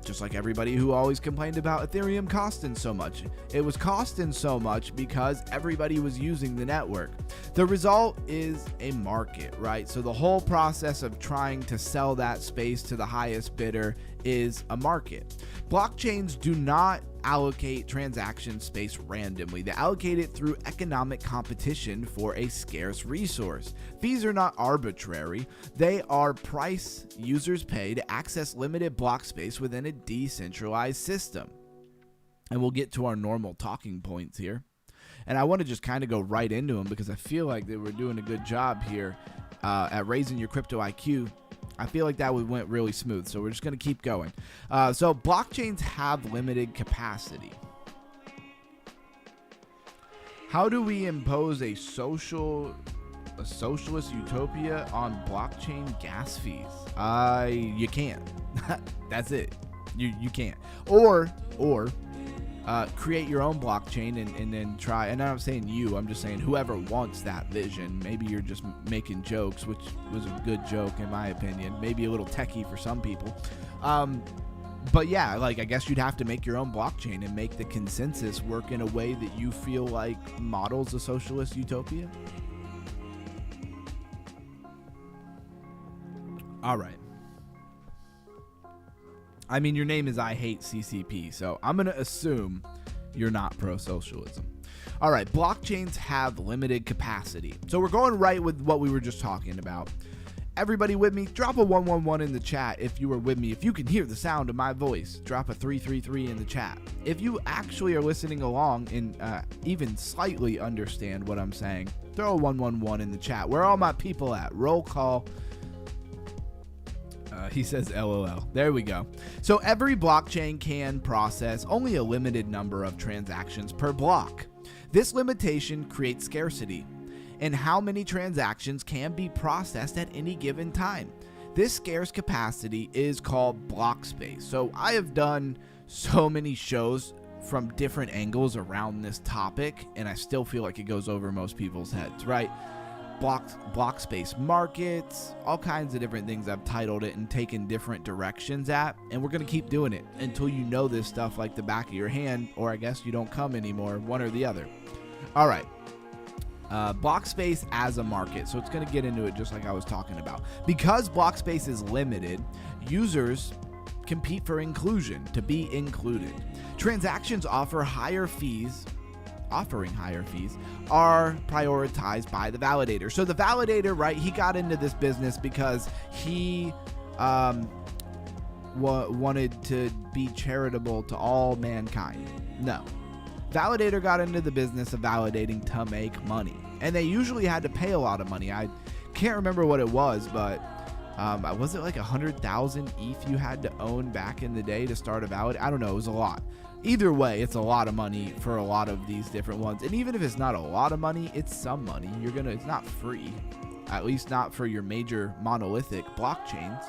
Just like everybody who always complained about Ethereum costing so much. It was costing so much because everybody was using the network. The result is a market, right? So the whole process of trying to sell that space to the highest bidder is a market. Blockchains do not allocate transaction space randomly. They allocate it through economic competition for a scarce resource. Fees are not arbitrary. They are price users pay to access limited block space within a decentralized system. And we'll get to our normal talking points here. And I want to just kind of go right into them because I feel like they were doing a good job here at raising your crypto IQ. I feel like that went really smooth, so we're just going to keep going. So blockchains have limited capacity. How do we impose a socialist utopia on blockchain gas fees? You can't. That's it. You can't. Or create your own blockchain and then try. And I'm not saying you, I'm just saying whoever wants that vision. Maybe you're just making jokes, which was a good joke in my opinion. Maybe a little techie for some people. But yeah, like I guess you'd have to make your own blockchain and make the consensus work in a way that you feel like models a socialist utopia. All right. I mean, your name is I Hate CCP, so I'm going to assume you're not pro-socialism. All right, blockchains have limited capacity. So we're going right with what we were just talking about. Everybody with me? Drop a 111 in the chat if you were with me. If you can hear the sound of my voice, drop a 333 in the chat. If you actually are listening along and even slightly understand what I'm saying, throw a 111 in the chat. Where are all my people at? Roll call. He says LOL. There we go. So every blockchain can process only a limited number of transactions per block. This limitation creates scarcity in how many transactions can be processed at any given time. This scarce capacity is called Blockspace. So I have done so many shows from different angles around this topic, and I still feel like it goes over most people's heads, right? Blockspace markets, all kinds of different things I've titled it and taken different directions at, and we're going to keep doing it until you know this stuff like the back of your hand, or I guess you don't come anymore, one or the other. All right. Blockspace as a market. So it's going to get into it just like I was talking about. Because Blockspace is limited, users compete for inclusion, to be included. Transactions offering higher fees are prioritized by the validator. So the validator, right, he got into this business because he wanted to be charitable to all mankind. No. Validator got into the business of validating to make money. And they usually had to pay a lot of money. I can't remember what it was, but was it like 100,000 ETH you had to own back in the day to start a valid? I don't know. It was a lot. Either way, it's a lot of money for a lot of these different ones. And even if it's not a lot of money, it's some money. It's not free, at least not for your major monolithic blockchains.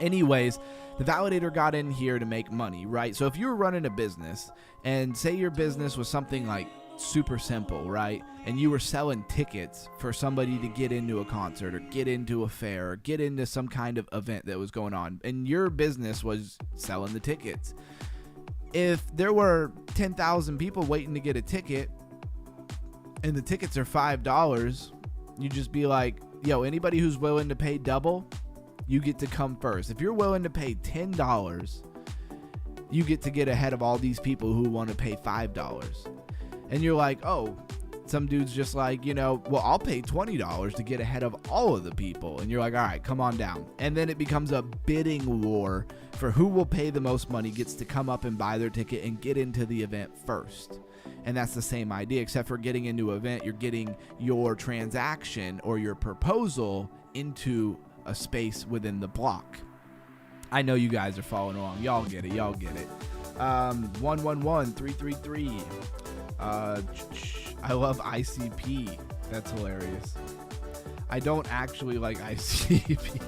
Anyways, the validator got in here to make money, right? So if you were running a business and say your business was something like super simple, right? And you were selling tickets for somebody to get into a concert or get into a fair or get into some kind of event that was going on, and your business was selling the tickets. If there were 10,000 people waiting to get a ticket and the tickets are $5, you just be like, yo, anybody who's willing to pay double, you get to come first. If you're willing to pay $10, you get to get ahead of all these people who want to pay $5. And you're like, oh, some dude's just like, well, I'll pay $20 to get ahead of all of the people. And you're like, all right, come on down. And then it becomes a bidding war for who will pay the most money, gets to come up and buy their ticket and get into the event first. And that's the same idea, except for getting into an event, you're getting your transaction or your proposal into a space within the block. I know you guys are following along. Y'all get it. 111-333. I love ICP. That's hilarious. I don't actually like ICP.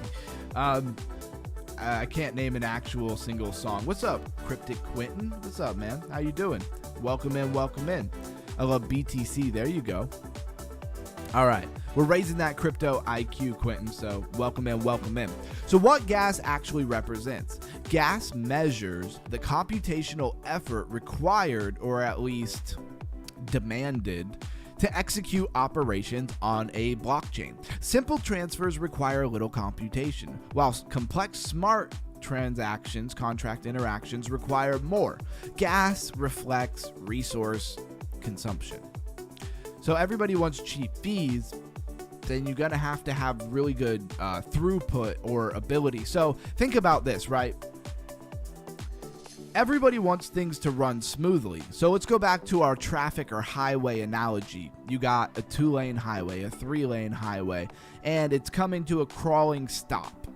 I can't name an actual single song. What's up, Cryptic Quentin? What's up, man? How you doing? Welcome in, welcome in. I love BTC. There you go. All right, we're raising that crypto IQ, Quentin, so welcome in, welcome in. So what gas actually represents? Gas measures the computational effort required, or at least demanded, to execute operations on a blockchain. Simple transfers require little computation, while complex smart transactions, contract interactions, require more. Gas reflects resource consumption. So everybody wants cheap fees, then you're gonna have to have really good throughput or ability. So think about this, right? Everybody wants things to run smoothly. So let's go back to our traffic or highway analogy. You got a 2-lane highway, a 3-lane highway, and it's coming to a crawling stop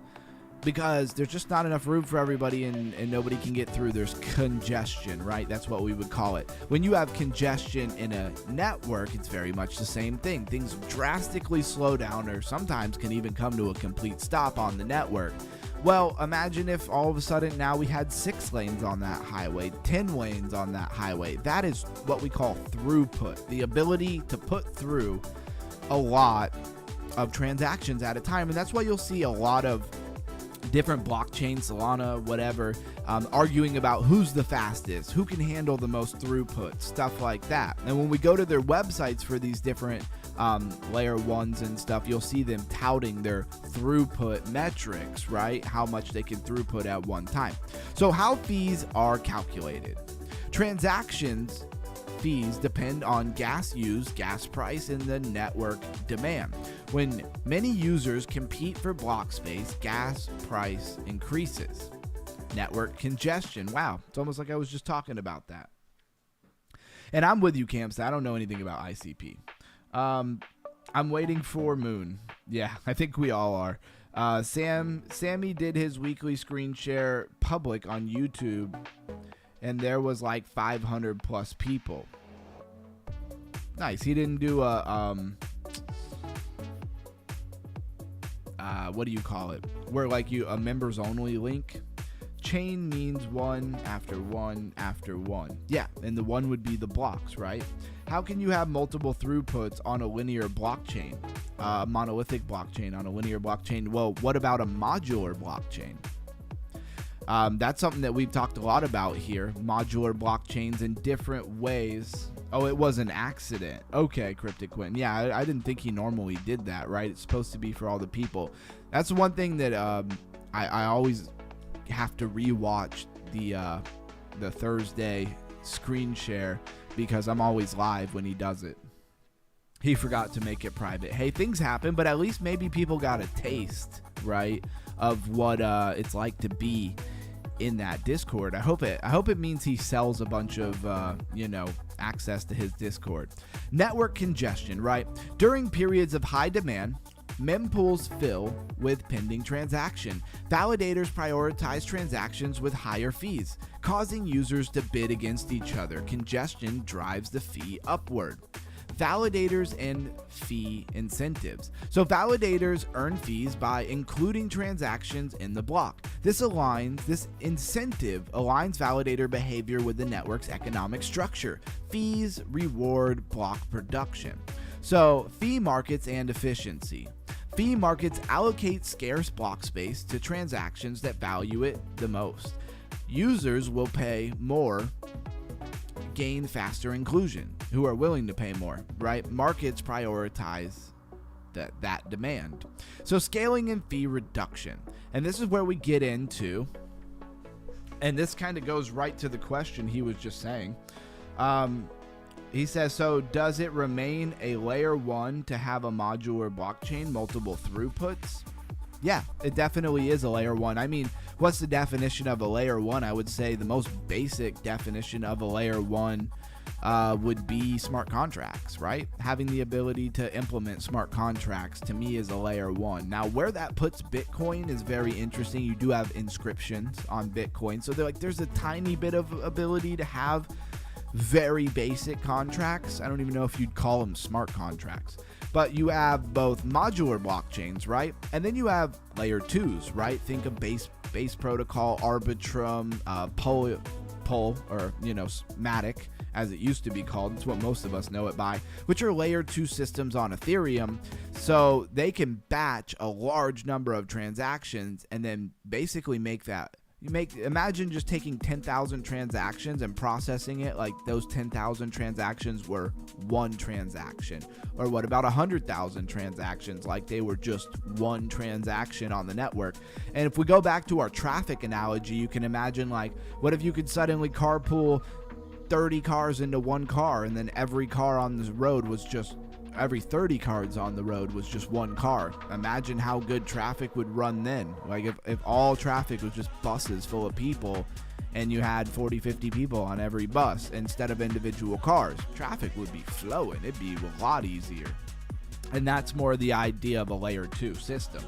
because there's just not enough room for everybody and nobody can get through. There's congestion, right? That's what we would call it. When you have congestion in a network, it's very much the same thing. Things drastically slow down or sometimes can even come to a complete stop on the network. Well, imagine if all of a sudden now we had 6 lanes on that highway, 10 lanes on that highway. That is what we call throughput, the ability to put through a lot of transactions at a time. And that's why you'll see a lot of different blockchains, Solana, whatever, arguing about who's the fastest, who can handle the most throughput, stuff like that. And when we go to their websites for these different layer 1s and stuff, you'll see them touting their throughput metrics, right? How much they can throughput at one time. So how fees are calculated? Transactions fees depend on gas use, gas price, and the network demand. When many users compete for block space, gas price increases. Network congestion. Wow, it's almost like I was just talking about that. And I'm with you, Camps. I don't know anything about ICP. I'm waiting for Moon. Yeah, I think we all are. Sammy did his weekly screen share public on YouTube, and there was like 500 plus people. Nice. He didn't do a what do you call it? Where like a members only link. Chain means one after one after one. Yeah, and the one would be the blocks, right? How can you have multiple throughputs on a linear blockchain? Monolithic blockchain on a linear blockchain. Well, what about a modular blockchain? That's something that we've talked a lot about here. Modular blockchains in different ways. Oh, it was an accident. Okay, Cryptic Quentin. Yeah, I didn't think he normally did that, right? It's supposed to be for all the people. That's one thing that I always have to rewatch the Thursday screen share because I'm always live when he does it. He forgot to make it private. Hey, things happen, but at least maybe people got a taste, right, of what it's like to be in that Discord. I hope it means he sells a bunch of access to his Discord. Network congestion, right? During periods of high demand, mempools fill with pending transaction. Validators prioritize transactions with higher fees, causing users to bid against each other. Congestion drives the fee upward. Validators and fee incentives. So validators earn fees by including transactions in the block. This incentive aligns validator behavior with the network's economic structure. Fees reward block production. So fee markets and efficiency. Fee markets allocate scarce block space to transactions that value it the most. Users will pay more, gain faster inclusion, who are willing to pay more, right? Markets prioritize that demand. So scaling and fee reduction. And this is where we get into, and this kind of goes right to the question he was just saying. He says, so does it remain a layer 1 to have a modular blockchain, multiple throughputs? Yeah, it definitely is a layer 1. I mean, what's the definition of a layer 1? I would say the most basic definition of a layer 1 would be smart contracts, right? Having the ability to implement smart contracts to me is a layer 1. Now, where that puts Bitcoin is very interesting. You do have inscriptions on Bitcoin. So there's a tiny bit of ability to have very basic contracts. I don't even know if you'd call them smart contracts. But you have both modular blockchains, right? And then you have layer 2s, right? Think of Base Protocol, Arbitrum, Pol, or Matic, as it used to be called. It's what most of us know it by, which are layer 2 systems on Ethereum. So they can batch a large number of transactions and then basically make that. Imagine just taking 10,000 transactions and processing it like those 10,000 transactions were one transaction. Or what about 100,000 transactions like they were just one transaction on the network? And if we go back to our traffic analogy, you can imagine, like, what if you could suddenly carpool 30 cars into one car, and then every car on the road was just every 30 cars on the road was just one car. Imagine how good traffic would run then. Like if all traffic was just buses full of people and you had 40-50 people on every bus instead of individual cars, traffic would be flowing. It'd be a lot easier. And that's more the idea of a layer 2 system.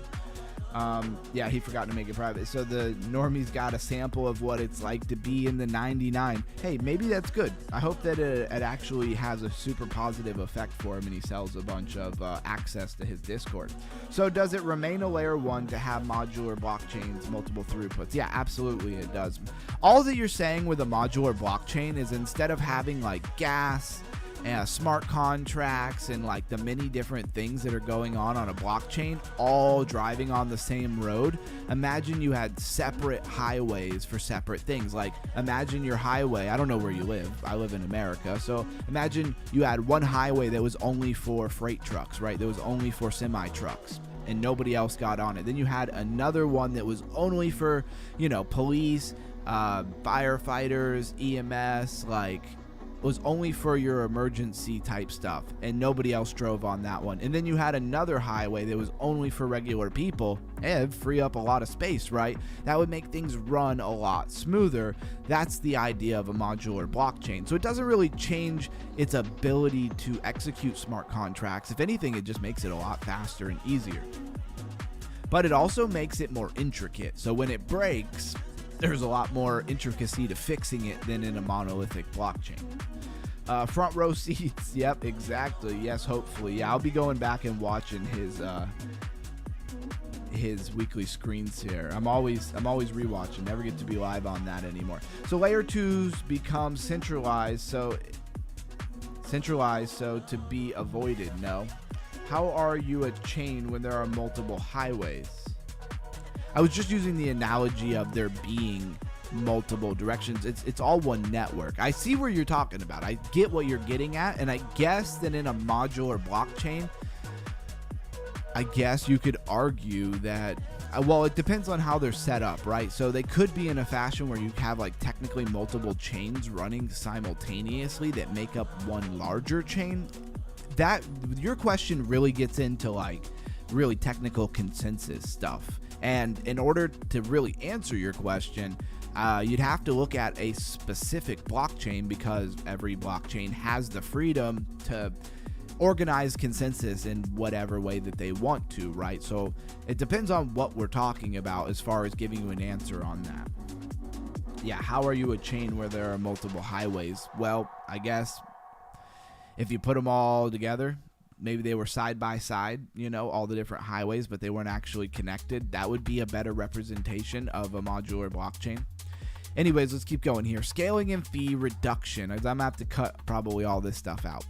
Yeah, he forgot to make it private. So the normies got a sample of what it's like to be in the 99. Hey, maybe that's good. I hope that it actually has a super positive effect for him and he sells a bunch of access to his Discord. So does it remain a layer 1 to have modular blockchains, multiple throughputs? Yeah, absolutely it does. All that you're saying with a modular blockchain is instead of having like gas, smart contracts and like the many different things that are going on a blockchain all driving on the same road, imagine you had separate highways for separate things. Like imagine your highway, I don't know where you live, I live in America, so imagine you had one highway that was only for freight trucks, right? That was only for semi trucks and nobody else got on it. Then you had another one that was only for police, firefighters, EMS, like was only for your emergency type stuff and nobody else drove on that one. And then you had another highway that was only for regular people and free up a lot of space, right? That would make things run a lot smoother. That's the idea of a modular blockchain. So it doesn't really change its ability to execute smart contracts. If anything, it just makes it a lot faster and easier. But it also makes it more intricate. So when it breaks, there's a lot more intricacy to fixing it than in a monolithic blockchain. Front row seats. Yep, exactly. Yes, hopefully. Yeah, I'll be going back and watching his weekly screens here. I'm always rewatching. Never get to be live on that anymore. So layer 2s become centralized. So to be avoided. No. How are you a chain when there are multiple highways? I was just using the analogy of there being multiple directions. It's all one network. I see where you're talking about. I get what you're getting at, and I guess that in a modular blockchain, I guess you could argue that, well, it depends on how they're set up, right? So they could be in a fashion where you have like technically multiple chains running simultaneously that make up one larger chain. That your question really gets into like really technical consensus stuff. And in order to really answer your question, you'd have to look at a specific blockchain because every blockchain has the freedom to organize consensus in whatever way that they want to, right? So it depends on what we're talking about as far as giving you an answer on that. Yeah, how are you a chain where there are multiple highways? Well, I guess if you put them all together, maybe they were side by side, all the different highways, but they weren't actually connected. That would be a better representation of a modular blockchain. Anyways, let's keep going here. Scaling and fee reduction. I'm going to have to cut probably all this stuff out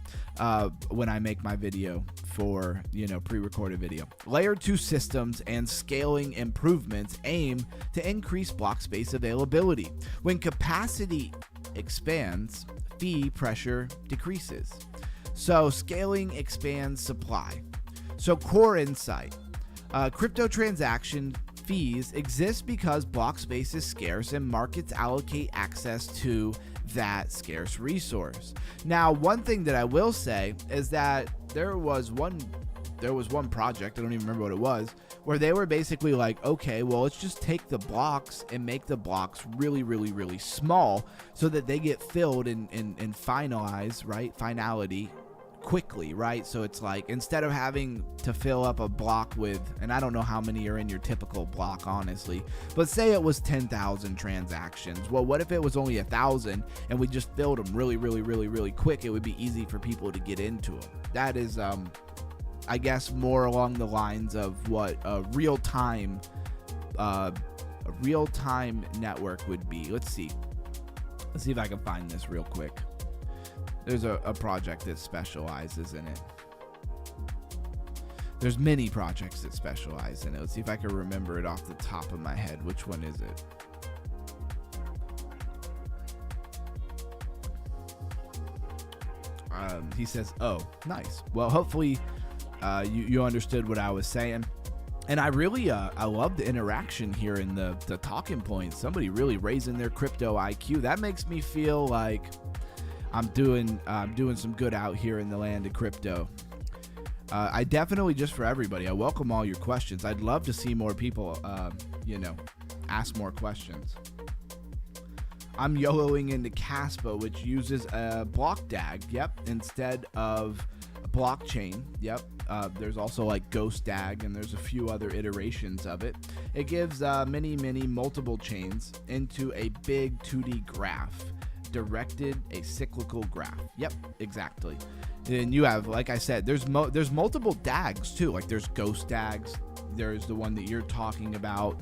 when I make my video for, pre-recorded video. Layer 2 systems and scaling improvements aim to increase block space availability. When capacity expands, fee pressure decreases. So scaling expands supply. So core insight. Crypto transaction fees exist because block space is scarce and markets allocate access to that scarce resource. Now, one thing that I will say is that there was one project, I don't even remember what it was, where they were basically like, okay, well, let's just take the blocks and make the blocks really, really, really small so that they get filled and finalized, right? Finality quickly, right? So it's like instead of having to fill up a block with, and I don't know how many are in your typical block, honestly, but say it was 10,000 transactions. Well, what if it was only 1,000 and we just filled them really, really, really, really quick? It would be easy for people to get into them. That is, I guess, more along the lines of what a real-time a real-time network would be. Let's see if I can find this real quick. There's a project that specializes in it. There's many projects that specialize in it. Let's see if I can remember it off the top of my head. Which one is it? He says, oh, nice. Well, hopefully you understood what I was saying. And I really, I love the interaction here in the talking points. Somebody really raising their crypto IQ. That makes me feel like I'm doing some good out here in the land of crypto. I definitely, just for everybody, I welcome all your questions. I'd love to see more people, ask more questions. I'm YOLOing into Caspa, which uses a block DAG, instead of a blockchain, There's also like Ghost DAG, and there's a few other iterations of it. It gives many multiple chains into a big 2D graph, directed a cyclical graph. Yep, exactly. And you have, like I said, there's multiple DAGs too. Like there's Ghost DAGs. There's the one that you're talking about.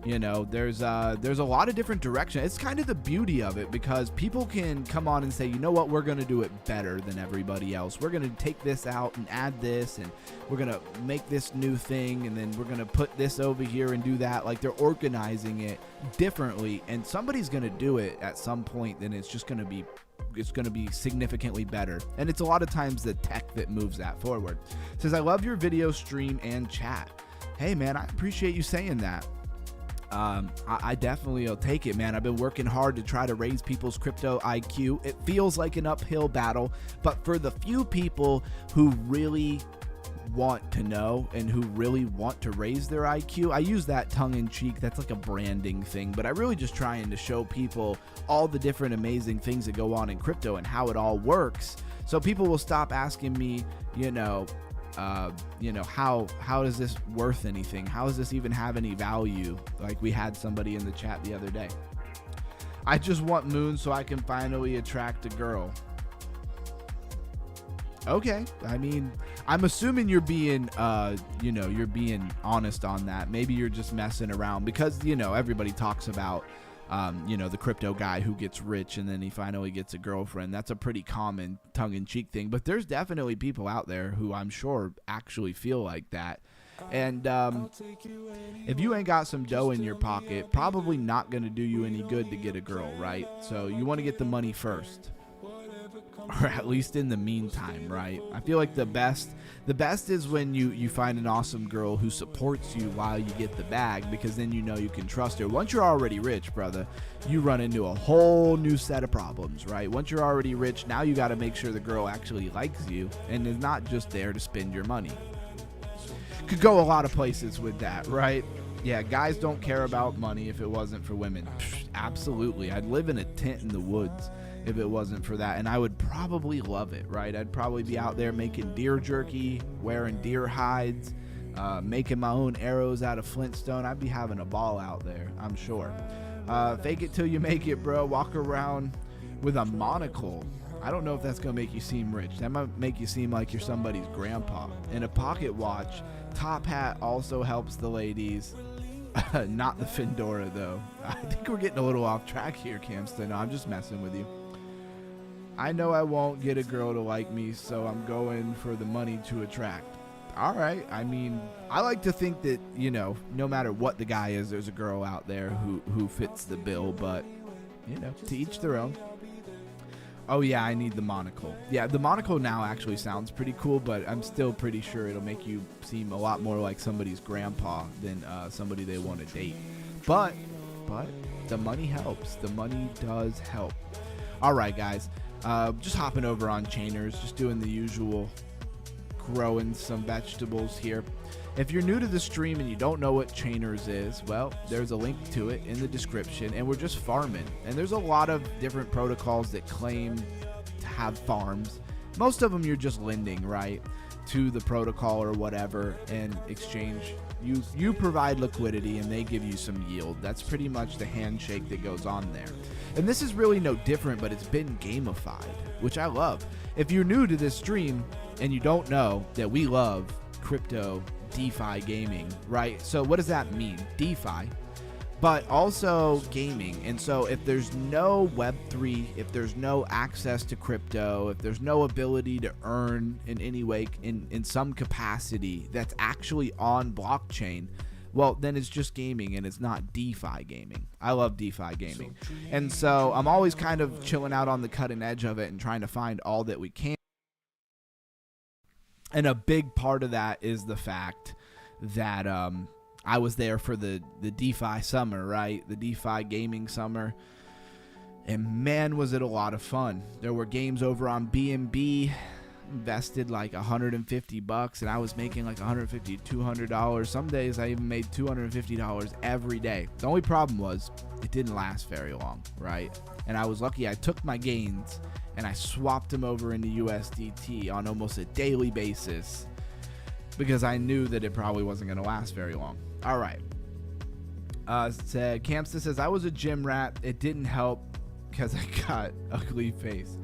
There's a lot of different directions. It's kind of the beauty of it, because people can come on and say, you know what, we're going to do it better than everybody else. We're going to take this out and add this, and we're going to make this new thing, and then we're going to put this over here and do that. Like they're organizing it differently, and somebody's going to do it at some point. Then it's going to be significantly better. And it's a lot of times the tech that moves that forward. It says, I love your video stream and chat. Hey man, I appreciate you saying that. I definitely will take it, man. I've been working hard to try to raise people's crypto IQ. It feels like an uphill battle, but for the few people who really want to know and who really want to raise their IQ, I use that tongue-in-cheek. That's like a branding thing, but I'm really just trying to show people all the different amazing things that go on in crypto and how it all works, so people will stop asking me, how is this worth anything? How does this even have any value? Like we had somebody in the chat the other day. I just want Moon so I can finally attract a girl. Okay. I mean, I'm assuming you're being, you're being honest on that. Maybe you're just messing around because, everybody talks about, the crypto guy who gets rich and then he finally gets a girlfriend. That's a pretty common tongue-in-cheek thing, but there's definitely people out there who I'm sure actually feel like that. And if you ain't got some dough in your pocket, probably not going to do you any good to get a girl, right? So you want to get the money first, or at least in the meantime, right? I feel like the best is when you find an awesome girl who supports you while you get the bag, because then you can trust her. Once you're already rich, brother, you run into a whole new set of problems, right? Once you're already rich, now you got to make sure the girl actually likes you and is not just there to spend your money. Could go a lot of places with that, right? Yeah, guys don't care about money if it wasn't for women. Psh, absolutely. I'd live in a tent in the woods if it wasn't for that, and I would probably love it, right? I'd probably be out there making deer jerky, wearing deer hides, making my own arrows out of Flintstone. I'd be having a ball out there, I'm sure. Fake it till you make it, bro. Walk around with a monocle. I don't know if that's gonna make you seem rich. That might make you seem like you're somebody's grandpa. And a pocket watch. Top hat also helps the ladies. Not the Fedora though. I think we're getting a little off track here, Camston. No, I'm just messing with you. I know I won't get a girl to like me, so I'm going for the money to attract. All right. I mean, I like to think that, no matter what the guy is, there's a girl out there who fits the bill, but, to each their own. Oh, yeah, I need the monocle. Yeah, the monocle now actually sounds pretty cool, but I'm still pretty sure it'll make you seem a lot more like somebody's grandpa than somebody they want to date. But the money helps. The money does help. All right, guys. Just hopping over on Chainers, just doing the usual, growing some vegetables here. If you're new to the stream and you don't know what Chainers is, well, there's a link to it in the description, and we're just farming. And there's a lot of different protocols that claim to have farms. Most of them you're just lending, right, to the protocol or whatever, and exchange. You provide liquidity and they give you some yield. That's pretty much the handshake that goes on there. And this is really no different, but it's been gamified, which I love. If you're new to this stream and you don't know that we love crypto DeFi gaming, right? So what does that mean? DeFi but also gaming. And so if there's no Web3, if there's no access to crypto, if there's no ability to earn in any way in some capacity that's actually on blockchain, well, then it's just gaming and it's not DeFi gaming. I love DeFi gaming. And so I'm always kind of chilling out on the cutting edge of it and trying to find all that we can. And a big part of that is the fact that I was there for the DeFi summer, right? The DeFi gaming summer. And man, was it a lot of fun. There were games over on BNB. Invested like $150 and I was making like $150, $200. Some days I even made $250 every day. The only problem was it didn't last very long, right? And I was lucky I took my gains and I swapped them over into USDT on almost a daily basis because I knew that it probably wasn't going to last very long. All right. Campsta says, I was a gym rat. It didn't help because I got ugly face.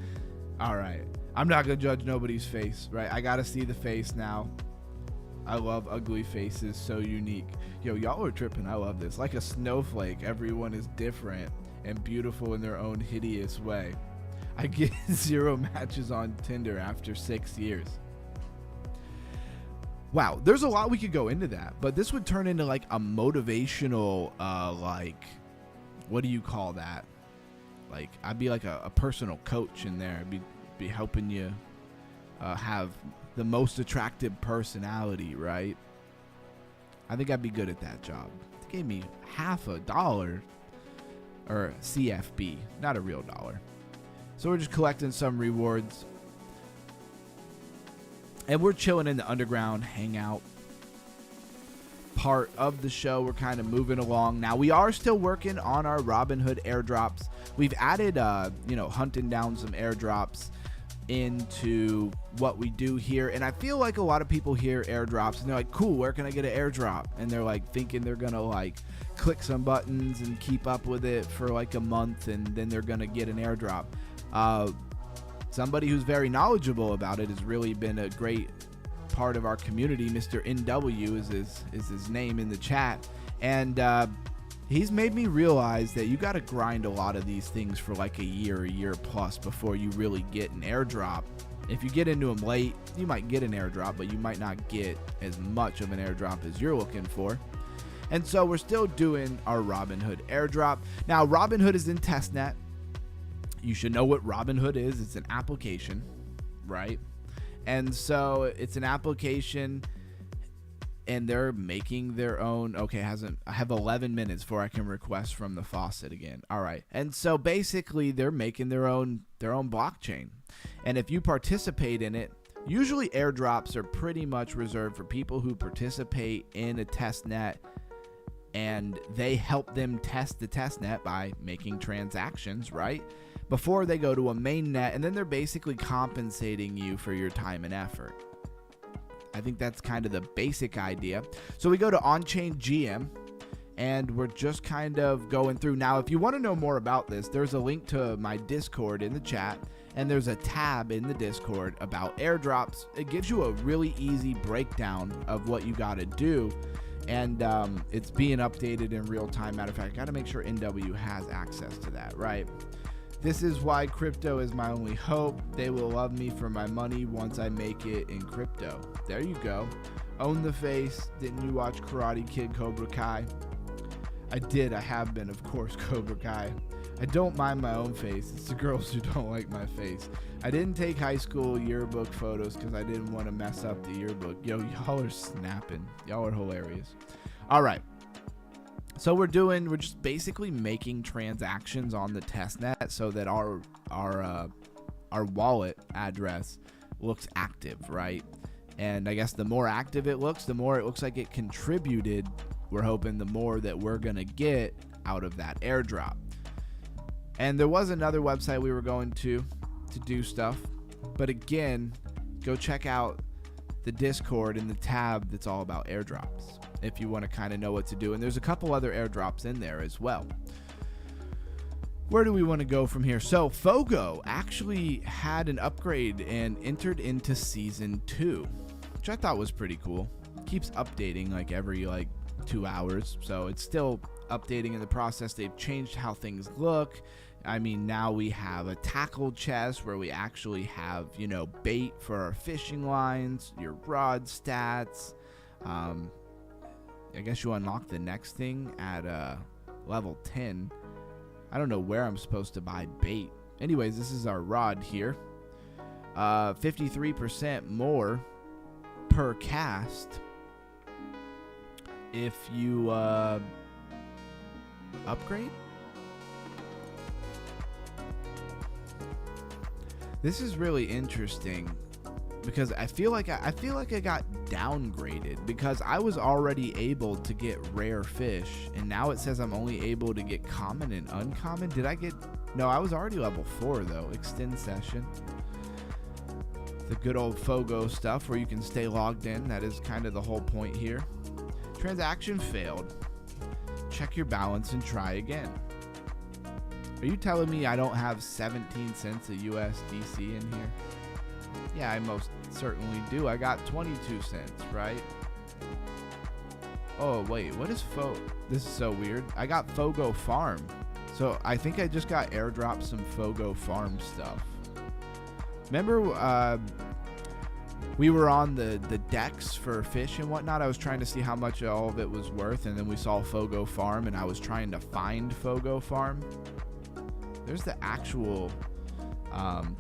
All right. I'm not going to judge nobody's face, right? I got to see the face now. I love ugly faces. So unique. Yo, y'all are tripping. I love this. Like a snowflake. Everyone is different and beautiful in their own hideous way. I get 0 matches on Tinder after 6 years. Wow. There's a lot we could go into that. But this would turn into like a motivational, like, what do you call that? Like, I'd be like a personal coach in there. I'd be helping you have the most attractive personality, right? I think I'd be good at that job. It gave me $50 or CFB, not a real dollar. So we're just collecting some rewards. And we're chilling in the underground hangout part of the show. We're kind of moving along. Now, we are still working on our Robinhood airdrops. We've added, hunting down some airdrops into what we do here. And I feel like a lot of people hear airdrops and they're like, cool, where can I get an airdrop? And they're like thinking they're going to like click some buttons and keep up with it for like a month and then they're going to get an airdrop. Somebody who's very knowledgeable about it has really been a great part of our community. Mr. NW is his name in the chat. And he's made me realize that you got to grind a lot of these things for like a year plus before you really get an airdrop. If you get into them late, you might get an airdrop, but you might not get as much of an airdrop as you're looking for. And so we're still doing our Robinhood airdrop. Now, Robinhood is in testnet. You should know what Robinhood is. It's an application, right? And so it's an application and they're making their own. Okay, I have 11 minutes before I can request from the faucet again. All right. And so basically they're making their own blockchain. And if you participate in it, usually airdrops are pretty much reserved for people who participate in a test net and they help them test the test net by making transactions, right? Before they go to a main net, and then they're basically compensating you for your time and effort. I think that's kind of the basic idea. So we go to on-chain GM, and we're just kind of going through. Now, if you want to know more about this, there's a link to my Discord in the chat, and there's a tab in the Discord about airdrops. It gives you a really easy breakdown of what you got to do, and it's being updated in real time. Matter of fact, I got to make sure NW has access to that, right? This is why crypto is my only hope. They will love me for my money once I make it in crypto. There you go. Own the face. Didn't you watch Karate Kid Cobra Kai? I did. I have been, of course, Cobra Kai. I don't mind my own face. It's the girls who don't like my face. I didn't take high school yearbook photos because I didn't want to mess up the yearbook. Yo, y'all are snapping. Y'all are hilarious. All right. So we're just basically making transactions on the testnet so that our wallet address looks active, right? And I guess the more active it looks, the more it looks like it contributed. We're hoping the more that we're going to get out of that airdrop. And there was another website we were going to do stuff. But again, go check out the Discord and the tab that's all about airdrops if you want to kind of know what to do. And there's a couple other airdrops in there as well. Where do we want to go from here? So Fogo actually had an upgrade and entered into season 2, which I thought was pretty cool. Keeps updating like every 2 hours. So it's still updating in the process. They've changed how things look. I mean, now we have a tackle chest where we actually have, you know, bait for our fishing lines, your rod stats. I guess you unlock the next thing at level 10. I don't know where I'm supposed to buy bait. Anyways, this is our rod here. 53% more per cast if you upgrade. This is really interesting because I feel like I got downgraded because I was already able to get rare fish, and now it says I'm only able to get common and uncommon. Did I get... No, I was already level 4 though. Extend session. The good old Fogo stuff where you can stay logged in. That is kind of the whole point here. Transaction failed. Check your balance and try again. Are you telling me I don't have 17 cents of USDC in here? Yeah, I most certainly do. I got 22 cents, right? Oh, wait. What is This is so weird. I got Fogo Farm. So I think I just got airdropped some Fogo Farm stuff. Remember we were on the decks for fish and whatnot? I was trying to see how much all of it was worth, and then we saw Fogo Farm, and I was trying to find Fogo Farm. There's the actual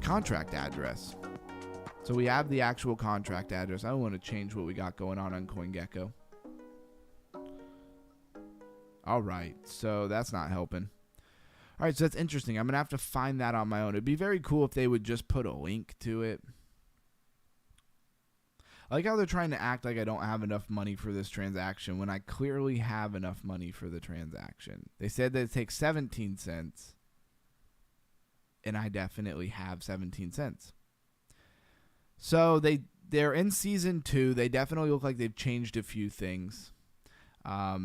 contract address. So we have the actual contract address. I don't want to change what we got going on CoinGecko. All right, so that's not helping. All right, so that's interesting. I'm going to have to find that on my own. It'd be very cool if they would just put a link to it. I like how they're trying to act like I don't have enough money for this transaction when I clearly have enough money for the transaction. They said that it takes 17 cents. And I definitely have 17 cents. So they're in season 2. They definitely look like they've changed a few things. I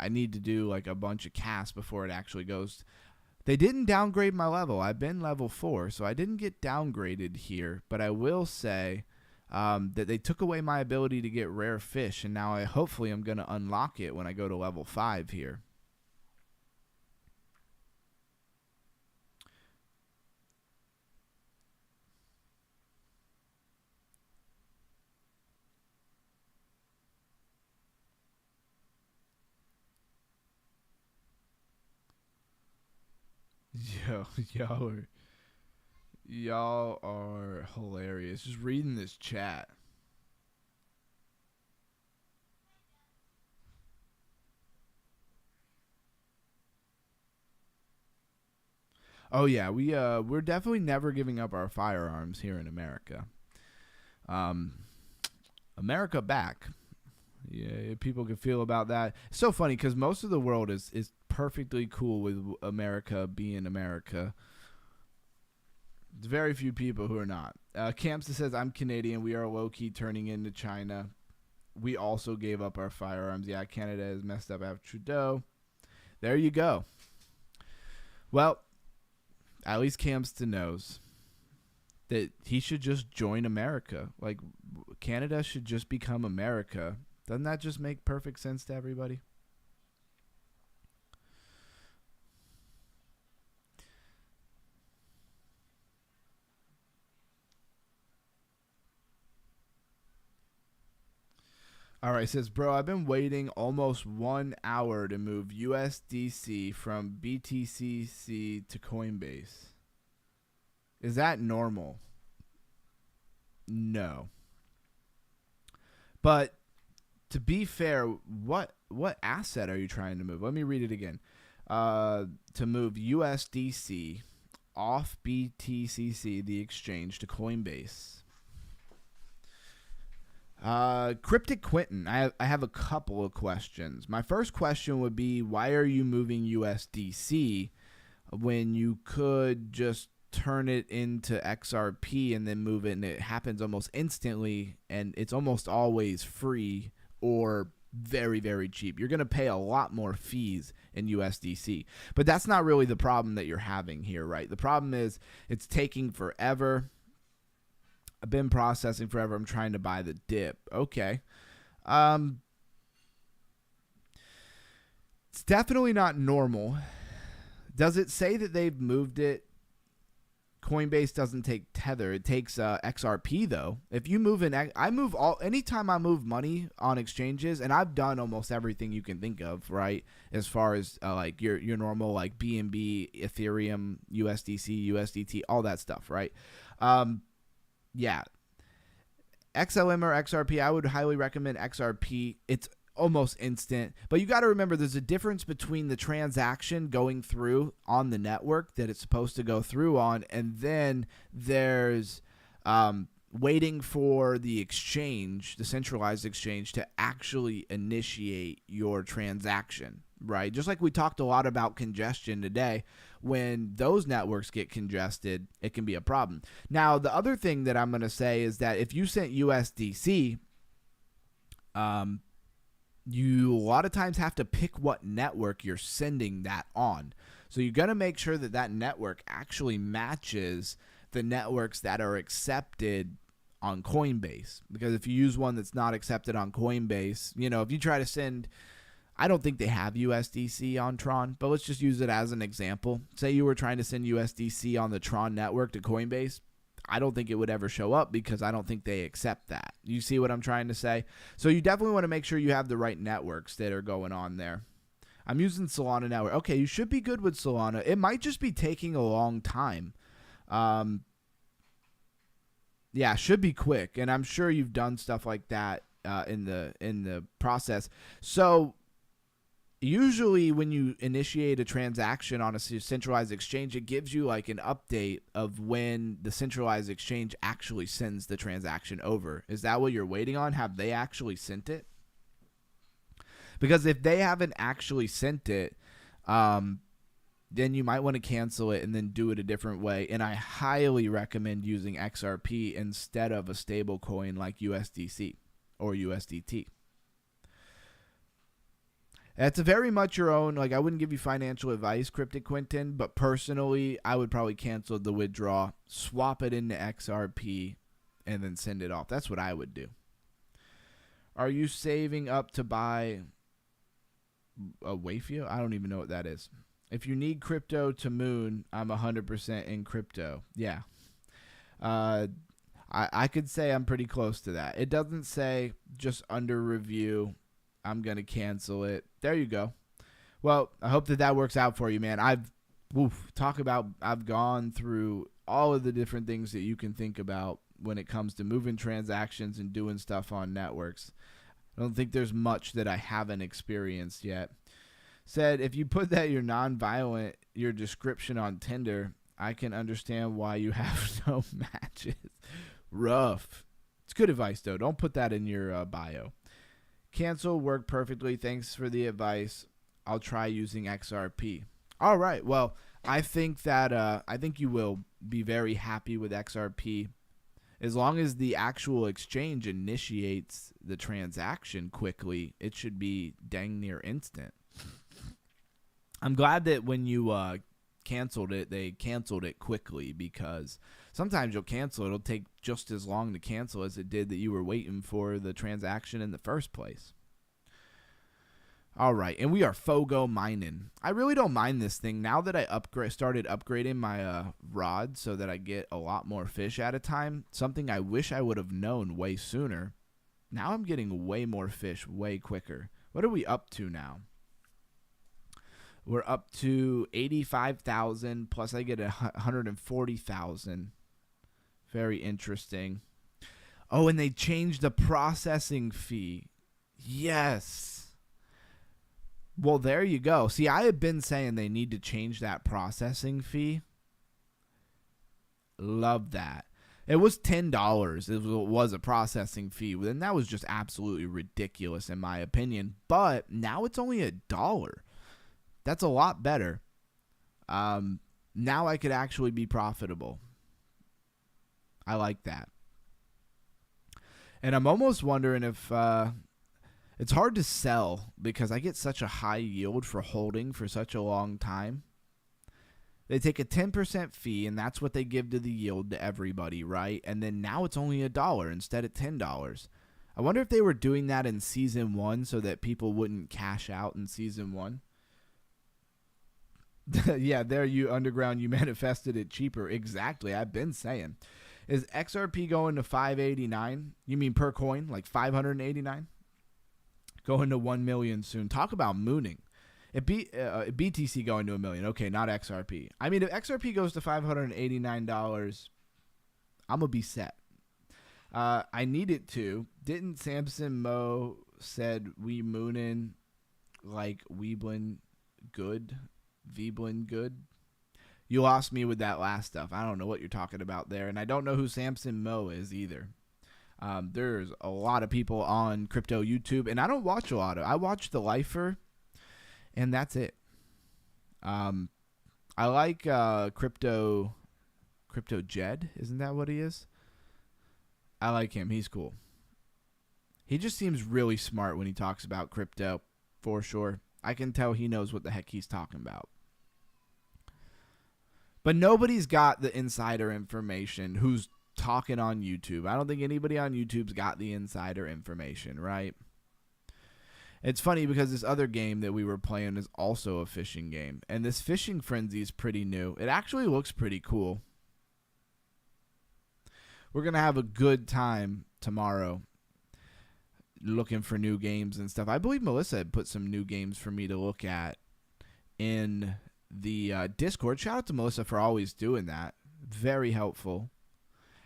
need to do like a bunch of casts before it actually goes. They didn't downgrade my level. I've been level 4, so I didn't get downgraded here. But I will say that they took away my ability to get rare fish, and now hopefully I'm going to unlock it when I go to level 5 here. Yo, y'all are hilarious. Just reading this chat. Oh yeah, we're definitely never giving up our firearms here in America. America back. Yeah, people can feel about that. It's so funny because most of the world is perfectly cool with America being America. There's very few people who are not. Campsa says, I'm Canadian. We are low-key turning into China. We also gave up our firearms. Yeah, Canada is messed up after Trudeau. There you go. Well, at least Campsa knows that he should just join America. Like, Canada should just become America. Doesn't that just make perfect sense to everybody? All right, it says, bro, I've been waiting almost 1 hour to move USDC from BTCC to Coinbase. Is that normal? No. But to be fair, what asset are you trying to move? Let me read it again. To move USDC off BTCC, the exchange, to Coinbase. Cryptic Quentin, I have a couple of questions. My first question would be, why are you moving USDC when you could just turn it into XRP and then move it, and it happens almost instantly, and it's almost always free or very, very cheap. You're going to pay a lot more fees in USDC, but that's not really the problem that you're having here, right? The problem is it's taking forever. I've been processing forever. I'm trying to buy the dip. Okay. It's definitely not normal. Does it say that they've moved it? Coinbase doesn't take Tether. It takes XRP though. If you move anytime I move money on exchanges, and I've done almost everything you can think of, right? As far as like your normal like BNB, Ethereum, USDC, USDT, all that stuff, right? Yeah. XLM or XRP, I would highly recommend XRP. It's almost instant, but you got to remember there's a difference between the transaction going through on the network that it's supposed to go through on, and then there's waiting for the exchange, the centralized exchange, to actually initiate your transaction, right? Just like we talked a lot about congestion today. When those networks get congested, it can be a problem. Now, the other thing that I'm going to say is that if you sent USDC, you a lot of times have to pick what network you're sending that on. So you're going to make sure that that network actually matches the networks that are accepted on Coinbase. Because if you use one that's not accepted on Coinbase, if you try to send, I don't think they have USDC on Tron, but let's just use it as an example. Say you were trying to send USDC on the Tron network to Coinbase. I don't think it would ever show up because I don't think they accept that. You see what I'm trying to say? So you definitely want to make sure you have the right networks that are going on there. I'm using Solana now. Okay, you should be good with Solana. It might just be taking a long time. Yeah, should be quick, and I'm sure you've done stuff like that in the process. So usually when you initiate a transaction on a centralized exchange, it gives you like an update of when the centralized exchange actually sends the transaction over. Is that what you're waiting on? Have they actually sent it? Because if they haven't actually sent it, then you might want to cancel it and then do it a different way. And I highly recommend using XRP instead of a stable coin like USDC or USDT. It's a very much your own, like I wouldn't give you financial advice, Cryptic Quentin, but personally, I would probably cancel the withdraw, swap it into XRP, and then send it off. That's what I would do. Are you saving up to buy a Wayfield? I don't even know what that is. If you need crypto to moon, I'm 100% in crypto. Yeah. I could say I'm pretty close to that. It doesn't say just under review. I'm going to cancel it. There you go. Well, I hope that works out for you, man. I've gone through all of the different things that you can think about when it comes to moving transactions and doing stuff on networks. I don't think there's much that I haven't experienced yet. Said, if you put that you're non-violent, your description on Tinder, I can understand why you have no matches. Rough. It's good advice, though. Don't put that in your bio. Cancel worked perfectly. Thanks for the advice. I'll try using XRP. All right. Well, I think you will be very happy with XRP as long as the actual exchange initiates the transaction quickly. It should be dang near instant. I'm glad that when you canceled it, they canceled it quickly, because sometimes you'll cancel, it'll take just as long to cancel as it did that you were waiting for the transaction in the first place. All right, and we are FOGO mining. I really don't mind this thing now that I started upgrading my rod so that I get a lot more fish at a time. Something I wish I would have known way sooner. Now I'm getting way more fish way quicker. What are we up to now? We're up to 85,000, plus I get 140,000. Very interesting. Oh, and they changed the processing fee. Yes. Well, there you go. See, I have been saying they need to change that processing fee. Love that. It was $10. It was a processing fee, and that was just absolutely ridiculous in my opinion. But now it's only $1. That's a lot better. Now I could actually be profitable. I like that. And I'm almost wondering if it's hard to sell because I get such a high yield for holding for such a long time. They take a 10% fee, and that's what they give to the yield to everybody, right? And then now it's only $1 instead of $10. I wonder if they were doing that in Season 1 so that people wouldn't cash out in Season 1. Yeah, there you, Underground, you manifested it cheaper. Exactly, I've been saying. Is XRP going to 589? You mean per coin, like 589? Going to 1 million soon. Talk about mooning. BTC going to 1 million. Okay, not XRP. I mean, if XRP goes to $589, I'm going to be set. I need it to. Didn't Samson Mo said we moonin like Weeblin good? Veeblin good? You lost me with that last stuff. I don't know what you're talking about there. And I don't know who Samson Mo is either. There's a lot of people on crypto YouTube, and I don't watch a lot of. I watch The Lifer, and that's it. I like Crypto Jed. Isn't that what he is? I like him. He's cool. He just seems really smart when he talks about crypto, for sure. I can tell he knows what the heck he's talking about. But nobody's got the insider information who's talking on YouTube. I don't think anybody on YouTube's got the insider information, right? It's funny because this other game that we were playing is also a fishing game. And this Fishing Frenzy is pretty new. It actually looks pretty cool. We're going to have a good time tomorrow looking for new games and stuff. I believe Melissa had put some new games for me to look at in the Discord. Shout out to Melissa for always doing that. Very helpful.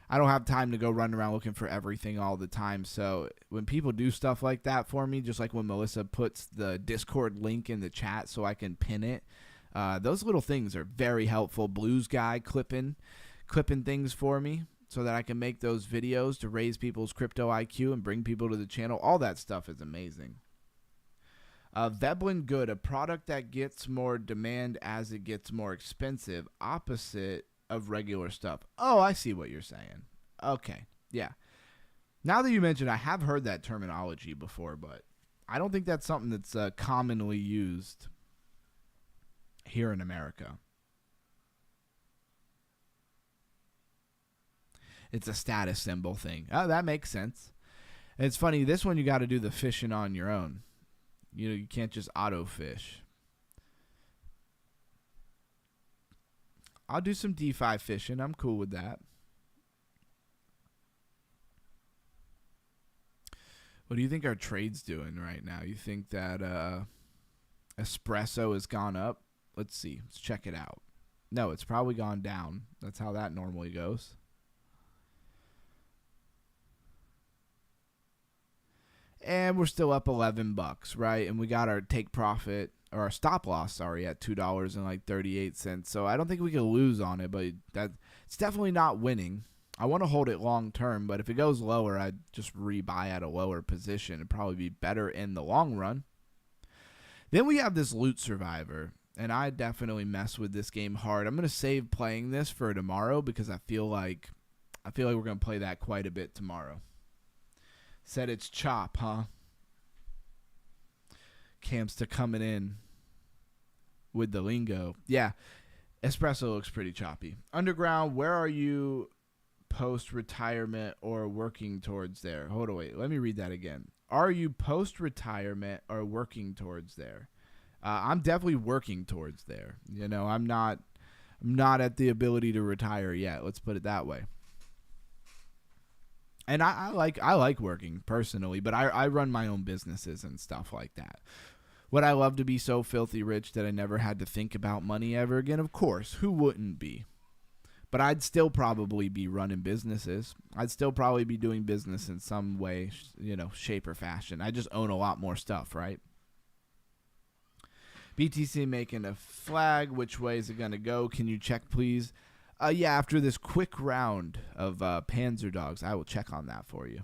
I don't have time to go run around looking for everything all the time. So when people do stuff like that for me, just like when Melissa puts the Discord link in the chat so I can pin it, those little things are very helpful. Blues guy clipping things for me so that I can make those videos to raise people's crypto IQ and bring people to the channel. All that stuff is amazing. Veblen Good, a product that gets more demand as it gets more expensive, opposite of regular stuff. Oh, I see what you're saying. Okay, yeah. Now that you mentioned, I have heard that terminology before, but I don't think that's something that's commonly used here in America. It's a status symbol thing. Oh, that makes sense. And it's funny, this one you got to do the fishing on your own. You know, you can't just auto fish. I'll do some DeFi fishing. I'm cool with that. What do you think our trade's doing right now? You think that espresso has gone up? Let's see. Let's check it out. No, it's probably gone down. That's how that normally goes. And we're still up $11, right? And we got our take profit, or our stop loss, sorry, at $2.38. So I don't think we can lose on it, but it's definitely not winning. I want to hold it long term, but if it goes lower, I'd just rebuy at a lower position. It'd probably be better in the long run. Then we have this Loot Survivor, and I definitely mess with this game hard. I'm going to save playing this for tomorrow because I feel like we're going to play that quite a bit tomorrow. Said it's chop, huh? Camster coming in with the lingo. Yeah, espresso looks pretty choppy. Underground, where are you post-retirement or working towards there? Hold on, wait. Let me read that again. Are you post-retirement or working towards there? I'm definitely working towards there. You know, I'm not at the ability to retire yet. Let's put it that way. And I like working personally, but I run my own businesses and stuff like that. Would I love to be so filthy rich that I never had to think about money ever again? Of course. Who wouldn't be? But I'd still probably be running businesses. I'd still probably be doing business in some way, you know, shape or fashion. I just own a lot more stuff, right? BTC making a flag. Which way is it going to go? Can you check, please? Yeah, after this quick round of Panzer Dogs, I will check on that for you.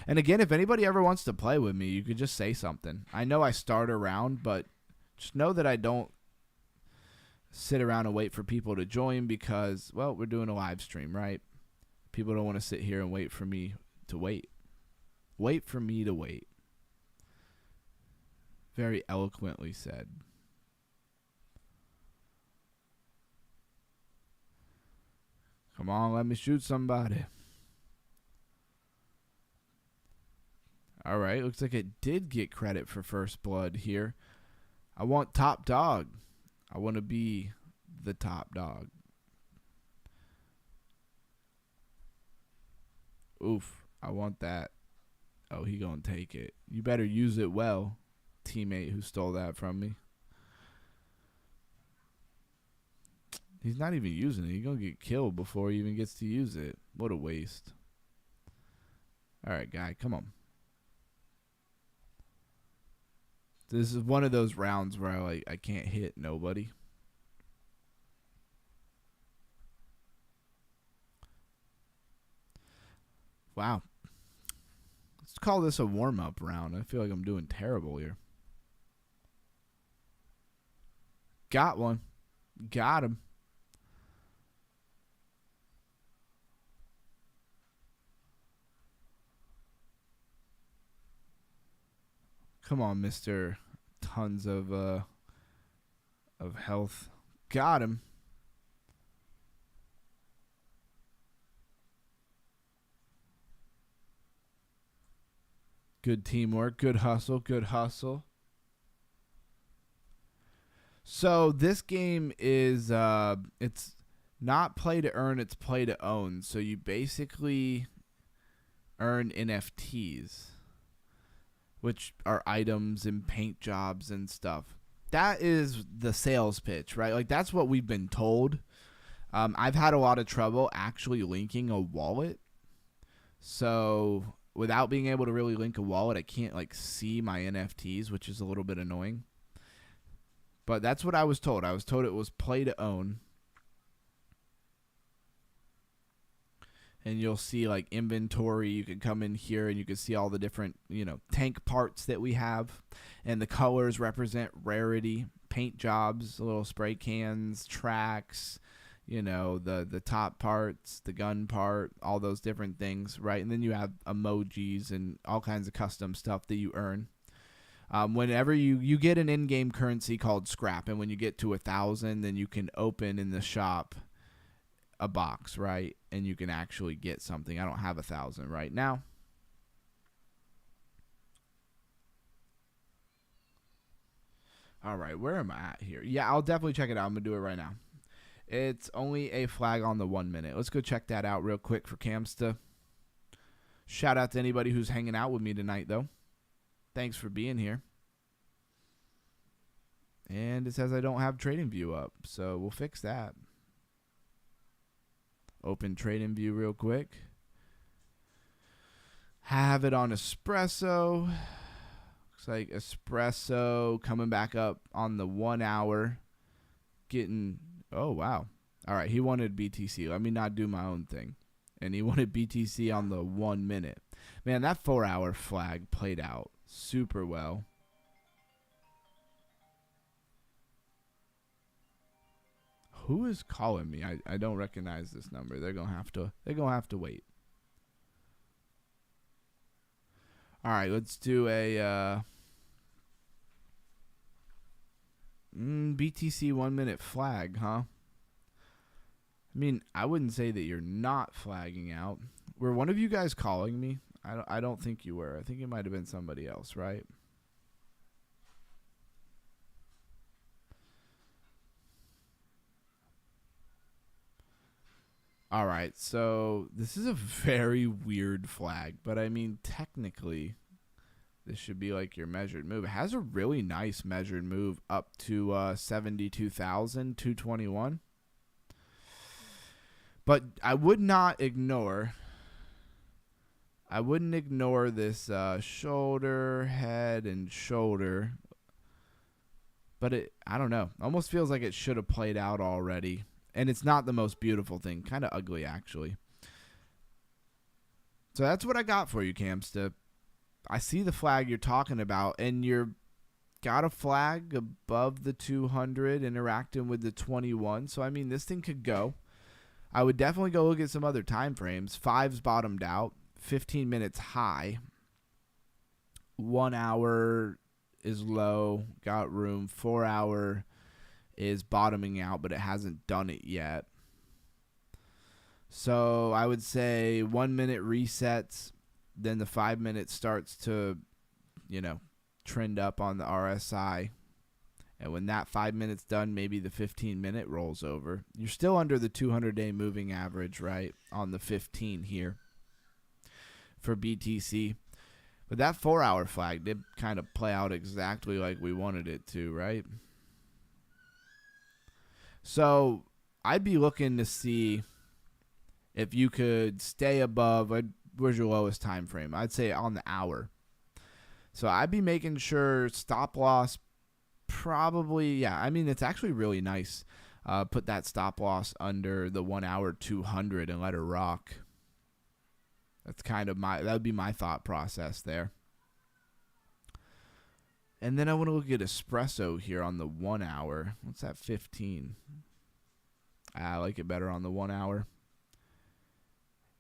And again, if anybody ever wants to play with me, you could just say something. I know I start around, but just know that I don't sit around and wait for people to join because, well, we're doing a live stream, right? People don't want to sit here and wait for me to wait. Wait for me to wait. Very eloquently said. Come on, let me shoot somebody. All right, looks like it did get credit for first blood here. I want top dog. I want to be the top dog. Oof, I want that. Oh, he gonna take it. You better use it well, teammate who stole that from me. He's not even using it. He's gonna get killed before he even gets to use it. What a waste. Alright, guy, come on. This is one of those rounds where I can't hit nobody. Wow. Let's call this a warm-up round. I feel like I'm doing terrible here. Got one. Got him. Come on, Mr. Tons of health. Got him. Good teamwork. Good hustle. Good hustle. So this game is it's not play to earn, it's play to own. So you basically earn NFTs, which are items and paint jobs and stuff. That is the sales pitch, right? Like, that's what we've been told. I've had a lot of trouble actually linking a wallet. So without being able to really link a wallet, I can't like see my NFTs, which is a little bit annoying. But that's what I was told. I was told it was play to own. And you'll see like inventory. You can come in here and you can see all the different, tank parts that we have. And the colors represent rarity. Paint jobs, little spray cans, tracks, the top parts, the gun part, all those different things, right? And then you have emojis and all kinds of custom stuff that you earn. Whenever you get an in-game currency called scrap, and when you get to 1,000, then you can open in the shop a box, right? And you can actually get something. I don't have 1,000 right now. All right, where am I at here? Yeah, I'll definitely check it out. I'm going to do it right now. It's only a flag on the 1 minute. Let's go check that out real quick for Camsta. Shout out to anybody who's hanging out with me tonight, though. Thanks for being here. And it says I don't have Trading View up, so we'll fix that. Open Trading View real quick. Have it on espresso. Looks like espresso coming back up on the 1 hour. Getting, oh, wow. All right, he wanted BTC. Let me not do my own thing. And he wanted BTC on the 1 minute. Man, that 4 hour flag played out super well. Who is calling me? I don't recognize this number. They're gonna have to wait. All right, let's do a BTC 1 minute flag, huh? I mean, I wouldn't say that you're not flagging out. Were one of you guys calling me? I don't think you were. I think it might have been somebody else, right? All right, so this is a very weird flag, but I mean, technically, this should be like your measured move. It has a really nice measured move up to 72,221. But I wouldn't ignore this shoulder, head, and shoulder. But I don't know. Almost feels like it should have played out already. And it's not the most beautiful thing. Kind of ugly, actually. So that's what I got for you, Camsta. I see the flag you're talking about, and you're got a flag above the 200 interacting with the 21. So, I mean, this thing could go. I would definitely go look at some other time frames. 5's bottomed out. 15 minutes high. 1 hour is low. Got room. 4 hour is bottoming out, but it hasn't done it yet. So I would say 1 minute resets, then the 5 minutes starts to, trend up on the RSI. And when that 5 minutes done, maybe the 15-minute rolls over. You're still under the 200-day moving average, right, on the 15 here for BTC. But that 4-hour flag did kind of play out exactly like we wanted it to, right? So I'd be looking to see if you could stay above. Where's your lowest time frame? I'd say on the hour. So I'd be making sure stop loss probably, yeah, I mean, it's actually really nice. Put that stop loss under the 1 hour 200 and let her rock. That's kind of that would be my thought process there. And then I want to look at espresso here on the 1 hour. What's that, 15? I like it better on the 1 hour.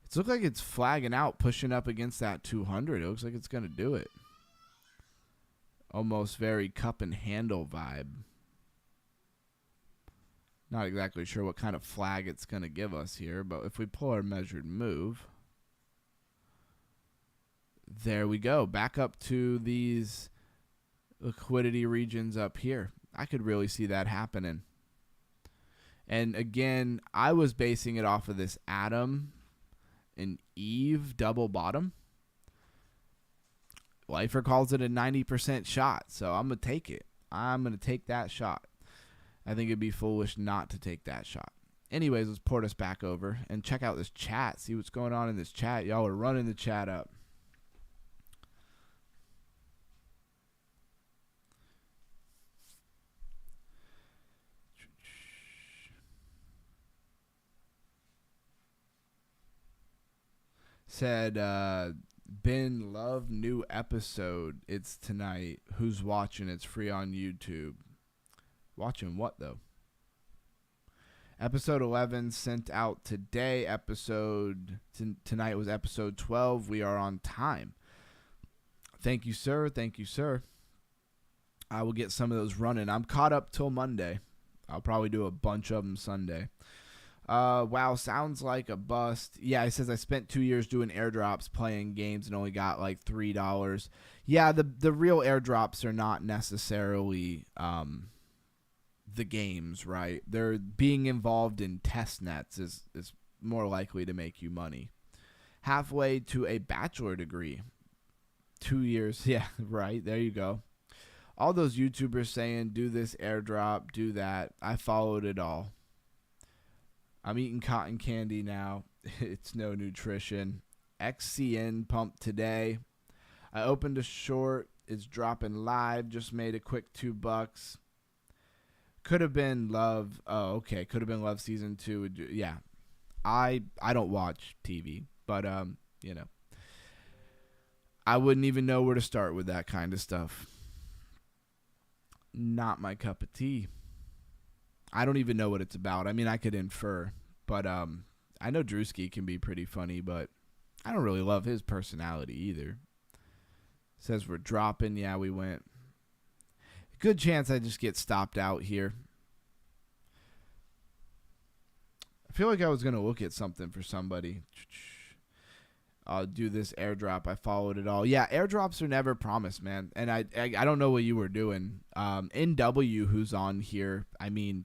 It looks like it's flagging out, pushing up against that 200. It looks like it's going to do it. Almost very cup and handle vibe. Not exactly sure what kind of flag it's going to give us here, but if we pull our measured move, there we go. Back up to these liquidity regions up here. I could really see that happening. And again, I was basing it off of this Adam and Eve double bottom. Lifer calls it a 90% shot, so I'm going to take it. I'm going to take that shot. I think it'd be foolish not to take that shot. Anyways, let's port us back over and check out this chat. See what's going on in this chat. Y'all are running the chat up. Said, Ben, love new episode. It's tonight. Who's watching? It's free on YouTube. Watching what, though? Episode 11 sent out today. Tonight was episode 12. We are on time. Thank you, sir. Thank you, sir. I will get some of those running. I'm caught up till Monday. I'll probably do a bunch of them Sunday. Wow, sounds like a bust. Yeah, it says I spent 2 years doing airdrops playing games and only got like $3. Yeah, the real airdrops are not necessarily the games, right? They're being involved in test nets is more likely to make you money. Halfway to a bachelor degree. 2 years. Yeah, right. There you go. All those YouTubers saying do this airdrop, do that. I followed it all. I'm eating cotton candy now. It's no nutrition. XCN pumped today. I opened a short. It's dropping live. Just made a quick $2. Could have been Love. Oh, okay. Could have been Love season 2. Yeah. I don't watch TV, but I wouldn't even know where to start with that kind of stuff. Not my cup of tea. I don't even know what it's about. I mean, I could infer, but I know Drewski can be pretty funny, but I don't really love his personality either. Says we're dropping. Yeah, we went. Good chance I just get stopped out here. I feel like I was going to look at something for somebody. I'll do this airdrop. I followed it all. Yeah, airdrops are never promised, man. And I don't know what you were doing. NW, who's on here, I mean,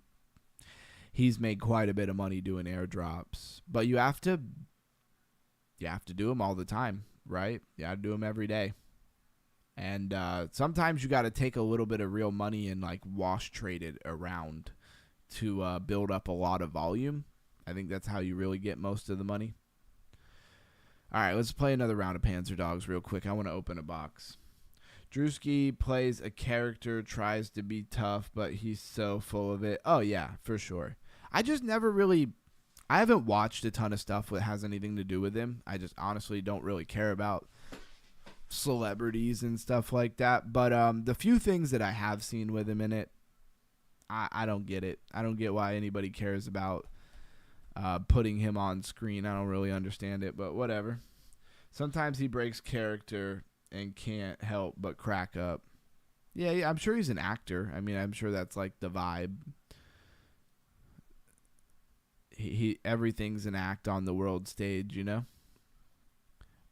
he's made quite a bit of money doing airdrops. But you have to do them all the time, right? You got to do them every day. And sometimes you got to take a little bit of real money and like wash trade it around to build up a lot of volume. I think that's how you really get most of the money. All right, let's play another round of Panzer Dogs real quick. I want to open a box. Drewski plays a character, tries to be tough, but he's so full of it. Oh, yeah, for sure. I haven't watched a ton of stuff that has anything to do with him. I just honestly don't really care about celebrities and stuff like that. But the few things that I have seen with him in it, I don't get it. I don't get why anybody cares about putting him on screen. I don't really understand it, but whatever. Sometimes he breaks character and can't help but crack up. Yeah, I'm sure he's an actor. I mean, I'm sure that's like the vibe. everything's an act on the world stage, you know?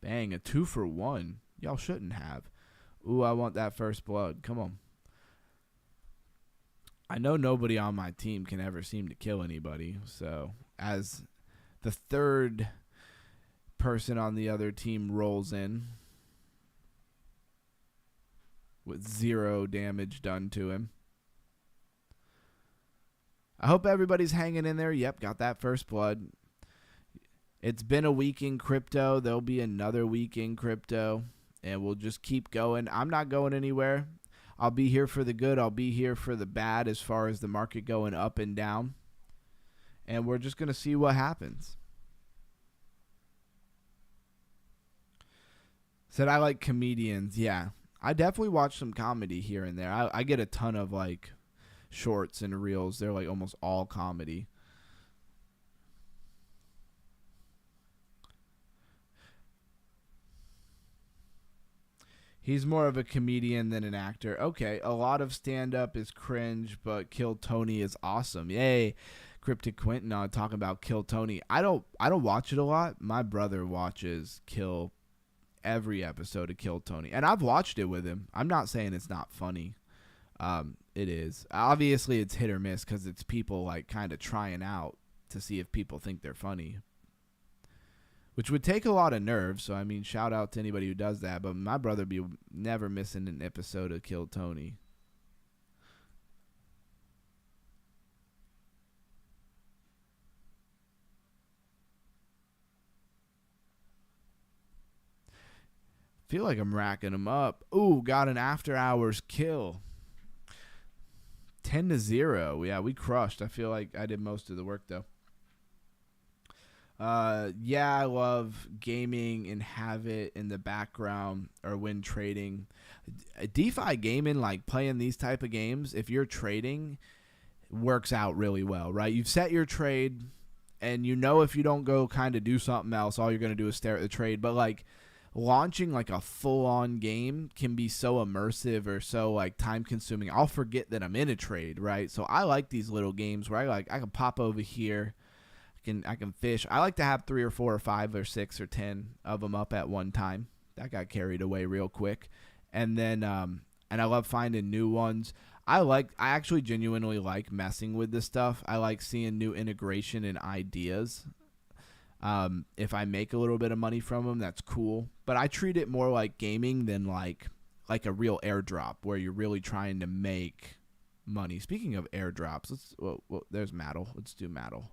Bang, a 2-for-1. Y'all shouldn't have. Ooh, I want that first blood. Come on. I know nobody on my team can ever seem to kill anybody. So, as the third person on the other team rolls in with 0 damage done to him. I hope everybody's hanging in there. Yep, got that first blood. It's been a week in crypto. There'll be another week in crypto. And we'll just keep going. I'm not going anywhere. I'll be here for the good. I'll be here for the bad as far as the market going up and down. And we're just going to see what happens. Said I like comedians. Yeah, I definitely watch some comedy here and there. I get a ton of like shorts and reels. They're like almost all comedy. He's more of a comedian than an actor. Okay, a lot of stand-up is cringe, but Kill Tony is awesome. Yay, Cryptic Quentin on talking about Kill Tony. I don't watch it a lot. My brother watches every episode of Kill Tony, and I've watched it with him. I'm not saying it's not funny. It is. Obviously, it's hit or miss because it's people like kind of trying out to see if people think they're funny, which would take a lot of nerve. So, I mean, shout out to anybody who does that. But my brother be never missing an episode of Kill Tony. Feel like I'm racking them up. Ooh, got an after hours kill. 10-0. Yeah, we crushed. I feel like I did most of the work, though. Yeah, I love gaming and have it in the background or when trading. DeFi gaming, like playing these type of games, if you're trading, works out really well, right? You've set your trade, and you know if you don't go kind of do something else, all you're going to do is stare at the trade. But, like, launching like a full-on game can be so immersive or so like time-consuming. I'll forget that I'm in a trade, right? So I like these little games where I can pop over here. I can fish. I like to have 3 or 4 or 5 or 6 or 10 of them up at one time. That got carried away real quick. And then and I love finding new ones. I actually genuinely like messing with this stuff. I like seeing new integration and ideas. If I make a little bit of money from them, that's cool. But I treat it more like gaming than like a real airdrop where you're really trying to make money. Speaking of airdrops, there's Maddle. Let's do Maddle.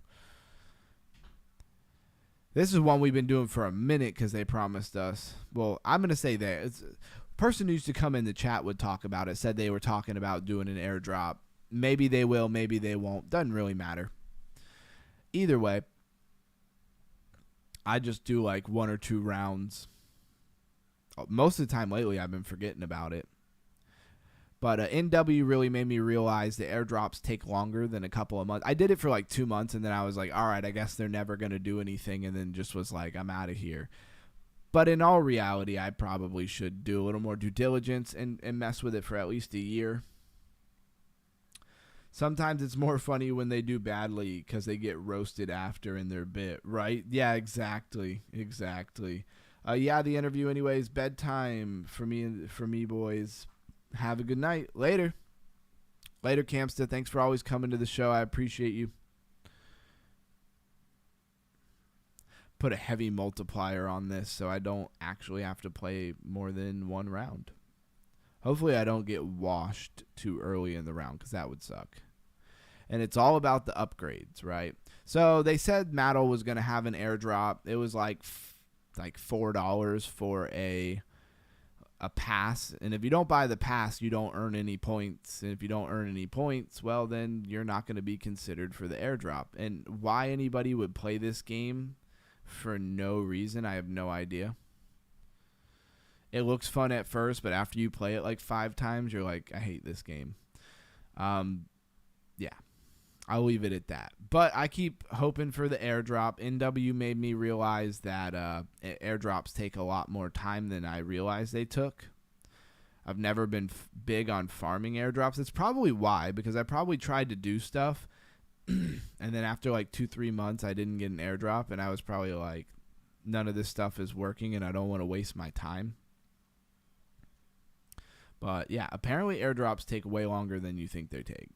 This is one we've been doing for a minute because they promised us. Well, I'm going to say that. It's a person who used to come in the chat would talk about it, said they were talking about doing an airdrop. Maybe they will, maybe they won't. Doesn't really matter. Either way, I just do like 1 or 2 rounds. Most of the time lately, I've been forgetting about it. But NW really made me realize the airdrops take longer than a couple of months. I did it for like 2 months, and then I was like, all right, I guess they're never going to do anything, and then just was like, I'm out of here. But in all reality, I probably should do a little more due diligence and mess with it for at least a year. Sometimes it's more funny when they do badly because they get roasted after in their bit, right? Yeah, exactly. Yeah, the interview anyways. Bedtime for me, boys. Have a good night. Later, Campster. Thanks for always coming to the show. I appreciate you. Put a heavy multiplier on this so I don't actually have to play more than 1 round. Hopefully I don't get washed too early in the round because that would suck. And it's all about the upgrades, right? So they said Maddle was going to have an airdrop. It was like $4 for a pass, and if you don't buy the pass, you don't earn any points, and if you don't earn any points, well, then you're not going to be considered for the airdrop. And why anybody would play this game for no reason, I have no idea. It looks fun at first, but after you play it like 5 times, you're like, I hate this game. Yeah, I'll leave it at that. But I keep hoping for the airdrop. NW made me realize that airdrops take a lot more time than I realized they took. I've never been big on farming airdrops. That's probably why, because I probably tried to do stuff And then after like 2-3 months, I didn't get an airdrop, and I was probably like, none of this stuff is working, and I don't want to waste my time. But yeah, apparently airdrops take way longer than you think they take.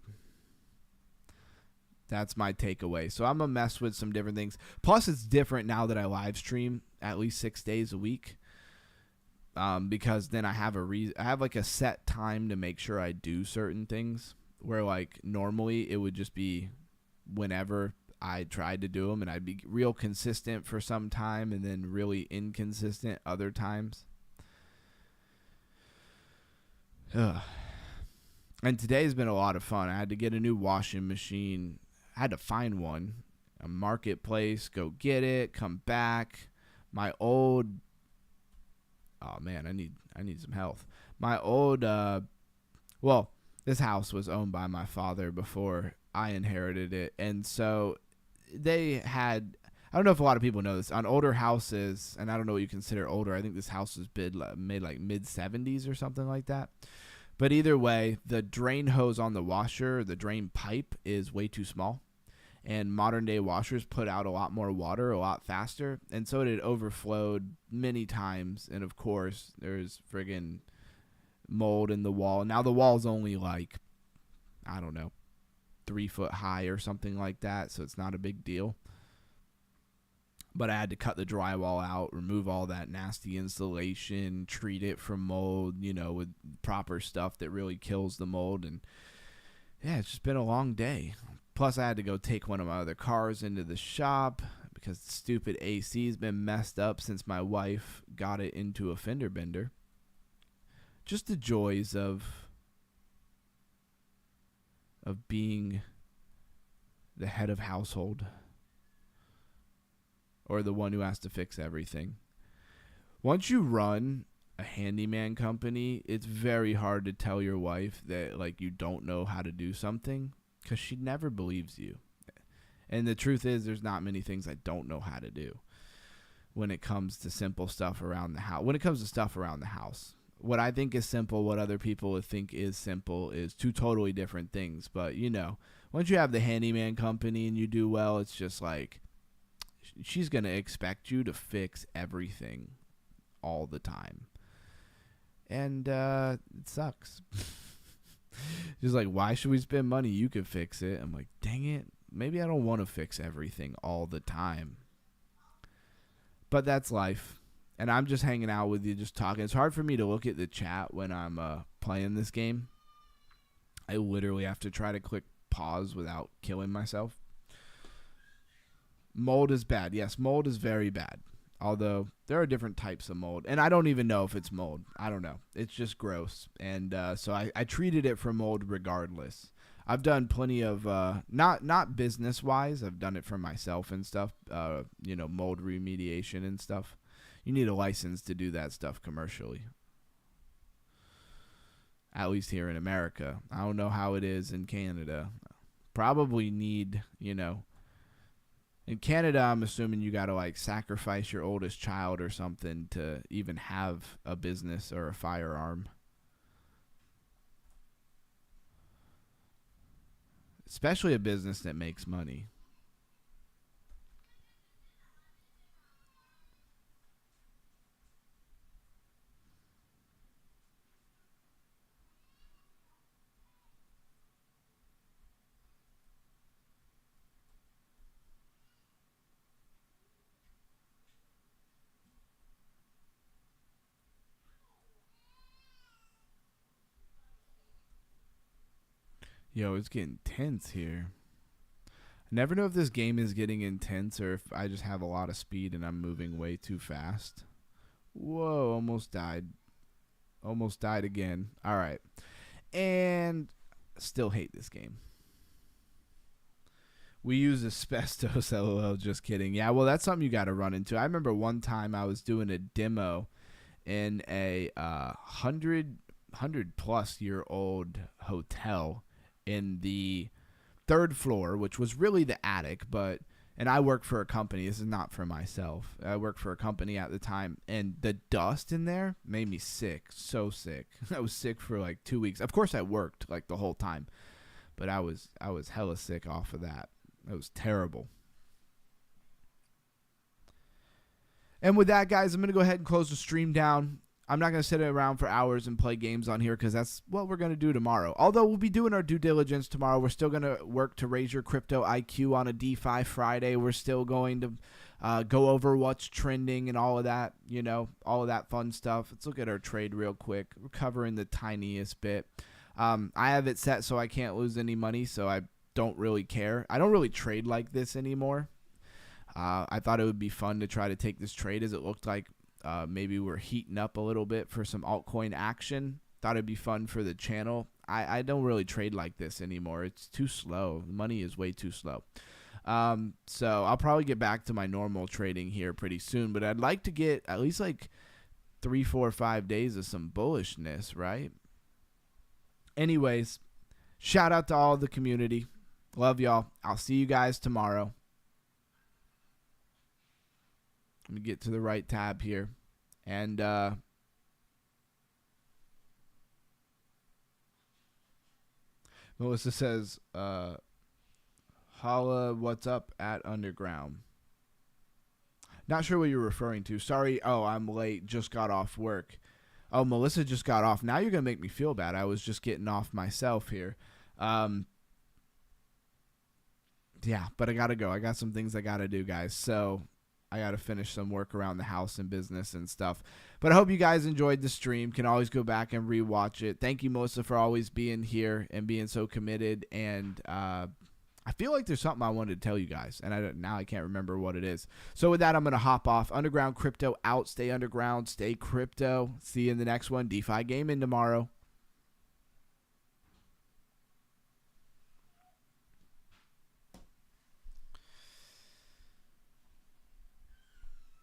That's my takeaway. So I'm going to mess with some different things. Plus, it's different now that I live stream at least 6 days a week. Because then I have I have like a set time to make sure I do certain things. Where like normally it would just be whenever I tried to do them, and I'd be real consistent for some time and then really inconsistent other times. Ugh. And today's been a lot of fun. I had to get a new washing machine. I had to find one, a marketplace, go get it, come back. My old, oh man, I need some health. My old, well, this house was owned by my father before I inherited it, and so they had, I don't know if a lot of people know this, on older houses, and I don't know what you consider older. I think this house was made like mid-70s or something like that. But either way, the drain hose on the washer, the drain pipe, is way too small. And modern day washers put out a lot more water a lot faster. And so it had overflowed many times. And of course, there's friggin' mold in the wall. Now the wall's only like, I don't know, 3 foot high or something like that. So it's not a big deal. But I had to cut the drywall out, remove all that nasty insulation, treat it for mold, you know, with proper stuff that really kills the mold. And yeah, it's just been a long day. Plus, I had to go take one of my other cars into the shop because the stupid AC's been messed up since my wife got it into a fender bender. Just the joys of being the head of household. Or the one who has to fix everything. Once you run a handyman company, it's very hard to tell your wife that like you don't know how to do something, because she never believes you. And the truth is, there's not many things I don't know how to do when it comes to simple stuff around the house. When it comes to stuff around the house, what I think is simple, what other people would think is simple, is two totally different things. But you know, once you have the handyman company and you do well, it's just like, she's going to expect you to fix everything all the time. And it sucks. She's like, why should we spend money? You could fix it. I'm like, dang it. Maybe I don't want to fix everything all the time. But that's life. And I'm just hanging out with you, just talking. It's hard for me to look at the chat when I'm playing this game. I literally have to try to click pause without killing myself. Mold is bad. Yes, mold is very bad. Although there are different types of mold. And I don't even know if it's mold. I don't know. It's just gross. And so I treated it for mold regardless. I've done plenty of, not business-wise. I've done it for myself and stuff. You know, mold remediation and stuff. You need a license to do that stuff commercially. At least here in America. I don't know how it is in Canada. Probably need, you know. In Canada, I'm assuming you got to like sacrifice your oldest child or something to even have a business or a firearm. Especially a business that makes money. Yo, it's getting tense here. I never know if this game is getting intense or if I just have a lot of speed and I'm moving way too fast. Whoa, almost died. Almost died again. All right. And still hate this game. We use asbestos, lol, just kidding. Yeah, well, that's something you got to run into. I remember one time I was doing a demo in a 100-plus-year-old hotel in the 3rd floor, which was really the attic, and I worked for a company. This is not for myself. I worked for a company at the time, and the dust in there made me sick, so sick. I was sick for like 2 weeks. Of course, I worked like the whole time, but I was hella sick off of that. It was terrible. And with that, guys, I'm going to go ahead and close the stream down. I'm not going to sit around for hours and play games on here because that's what we're going to do tomorrow. Although we'll be doing our due diligence tomorrow. We're still going to work to raise your crypto IQ on a DeFi Friday. We're still going to go over what's trending and all of that, you know, all of that fun stuff. Let's look at our trade real quick. We're covering the tiniest bit. I have it set so I can't lose any money, so I don't really care. I don't really trade like this anymore. I thought it would be fun to try to take this trade as it looked like maybe we're heating up a little bit for some altcoin action. Thought it'd be fun for the channel. I don't really trade like this anymore. It's too slow. The money is way too slow. So I'll probably get back to my normal trading here pretty soon, but I'd like to get at least like 3, 4, 5 days of some bullishness, right? Anyways, shout out to all the community. Love y'all. I'll see you guys tomorrow. Let me get to the right tab here. And Melissa says, holla, what's up at Underground? Not sure what you're referring to. Sorry. Oh, I'm late. Just got off work. Oh, Melissa just got off. Now you're going to make me feel bad. I was just getting off myself here. Yeah, but I got to go. I got some things I got to do, guys. So I got to finish some work around the house and business and stuff. But I hope you guys enjoyed the stream. Can always go back and rewatch it. Thank you, Melissa, for always being here and being so committed. And I feel like there's something I wanted to tell you guys, and now I can't remember what it is. So with that, I'm going to hop off. Underground Crypto out. Stay underground. Stay crypto. See you in the next one. DeFi Gaming tomorrow.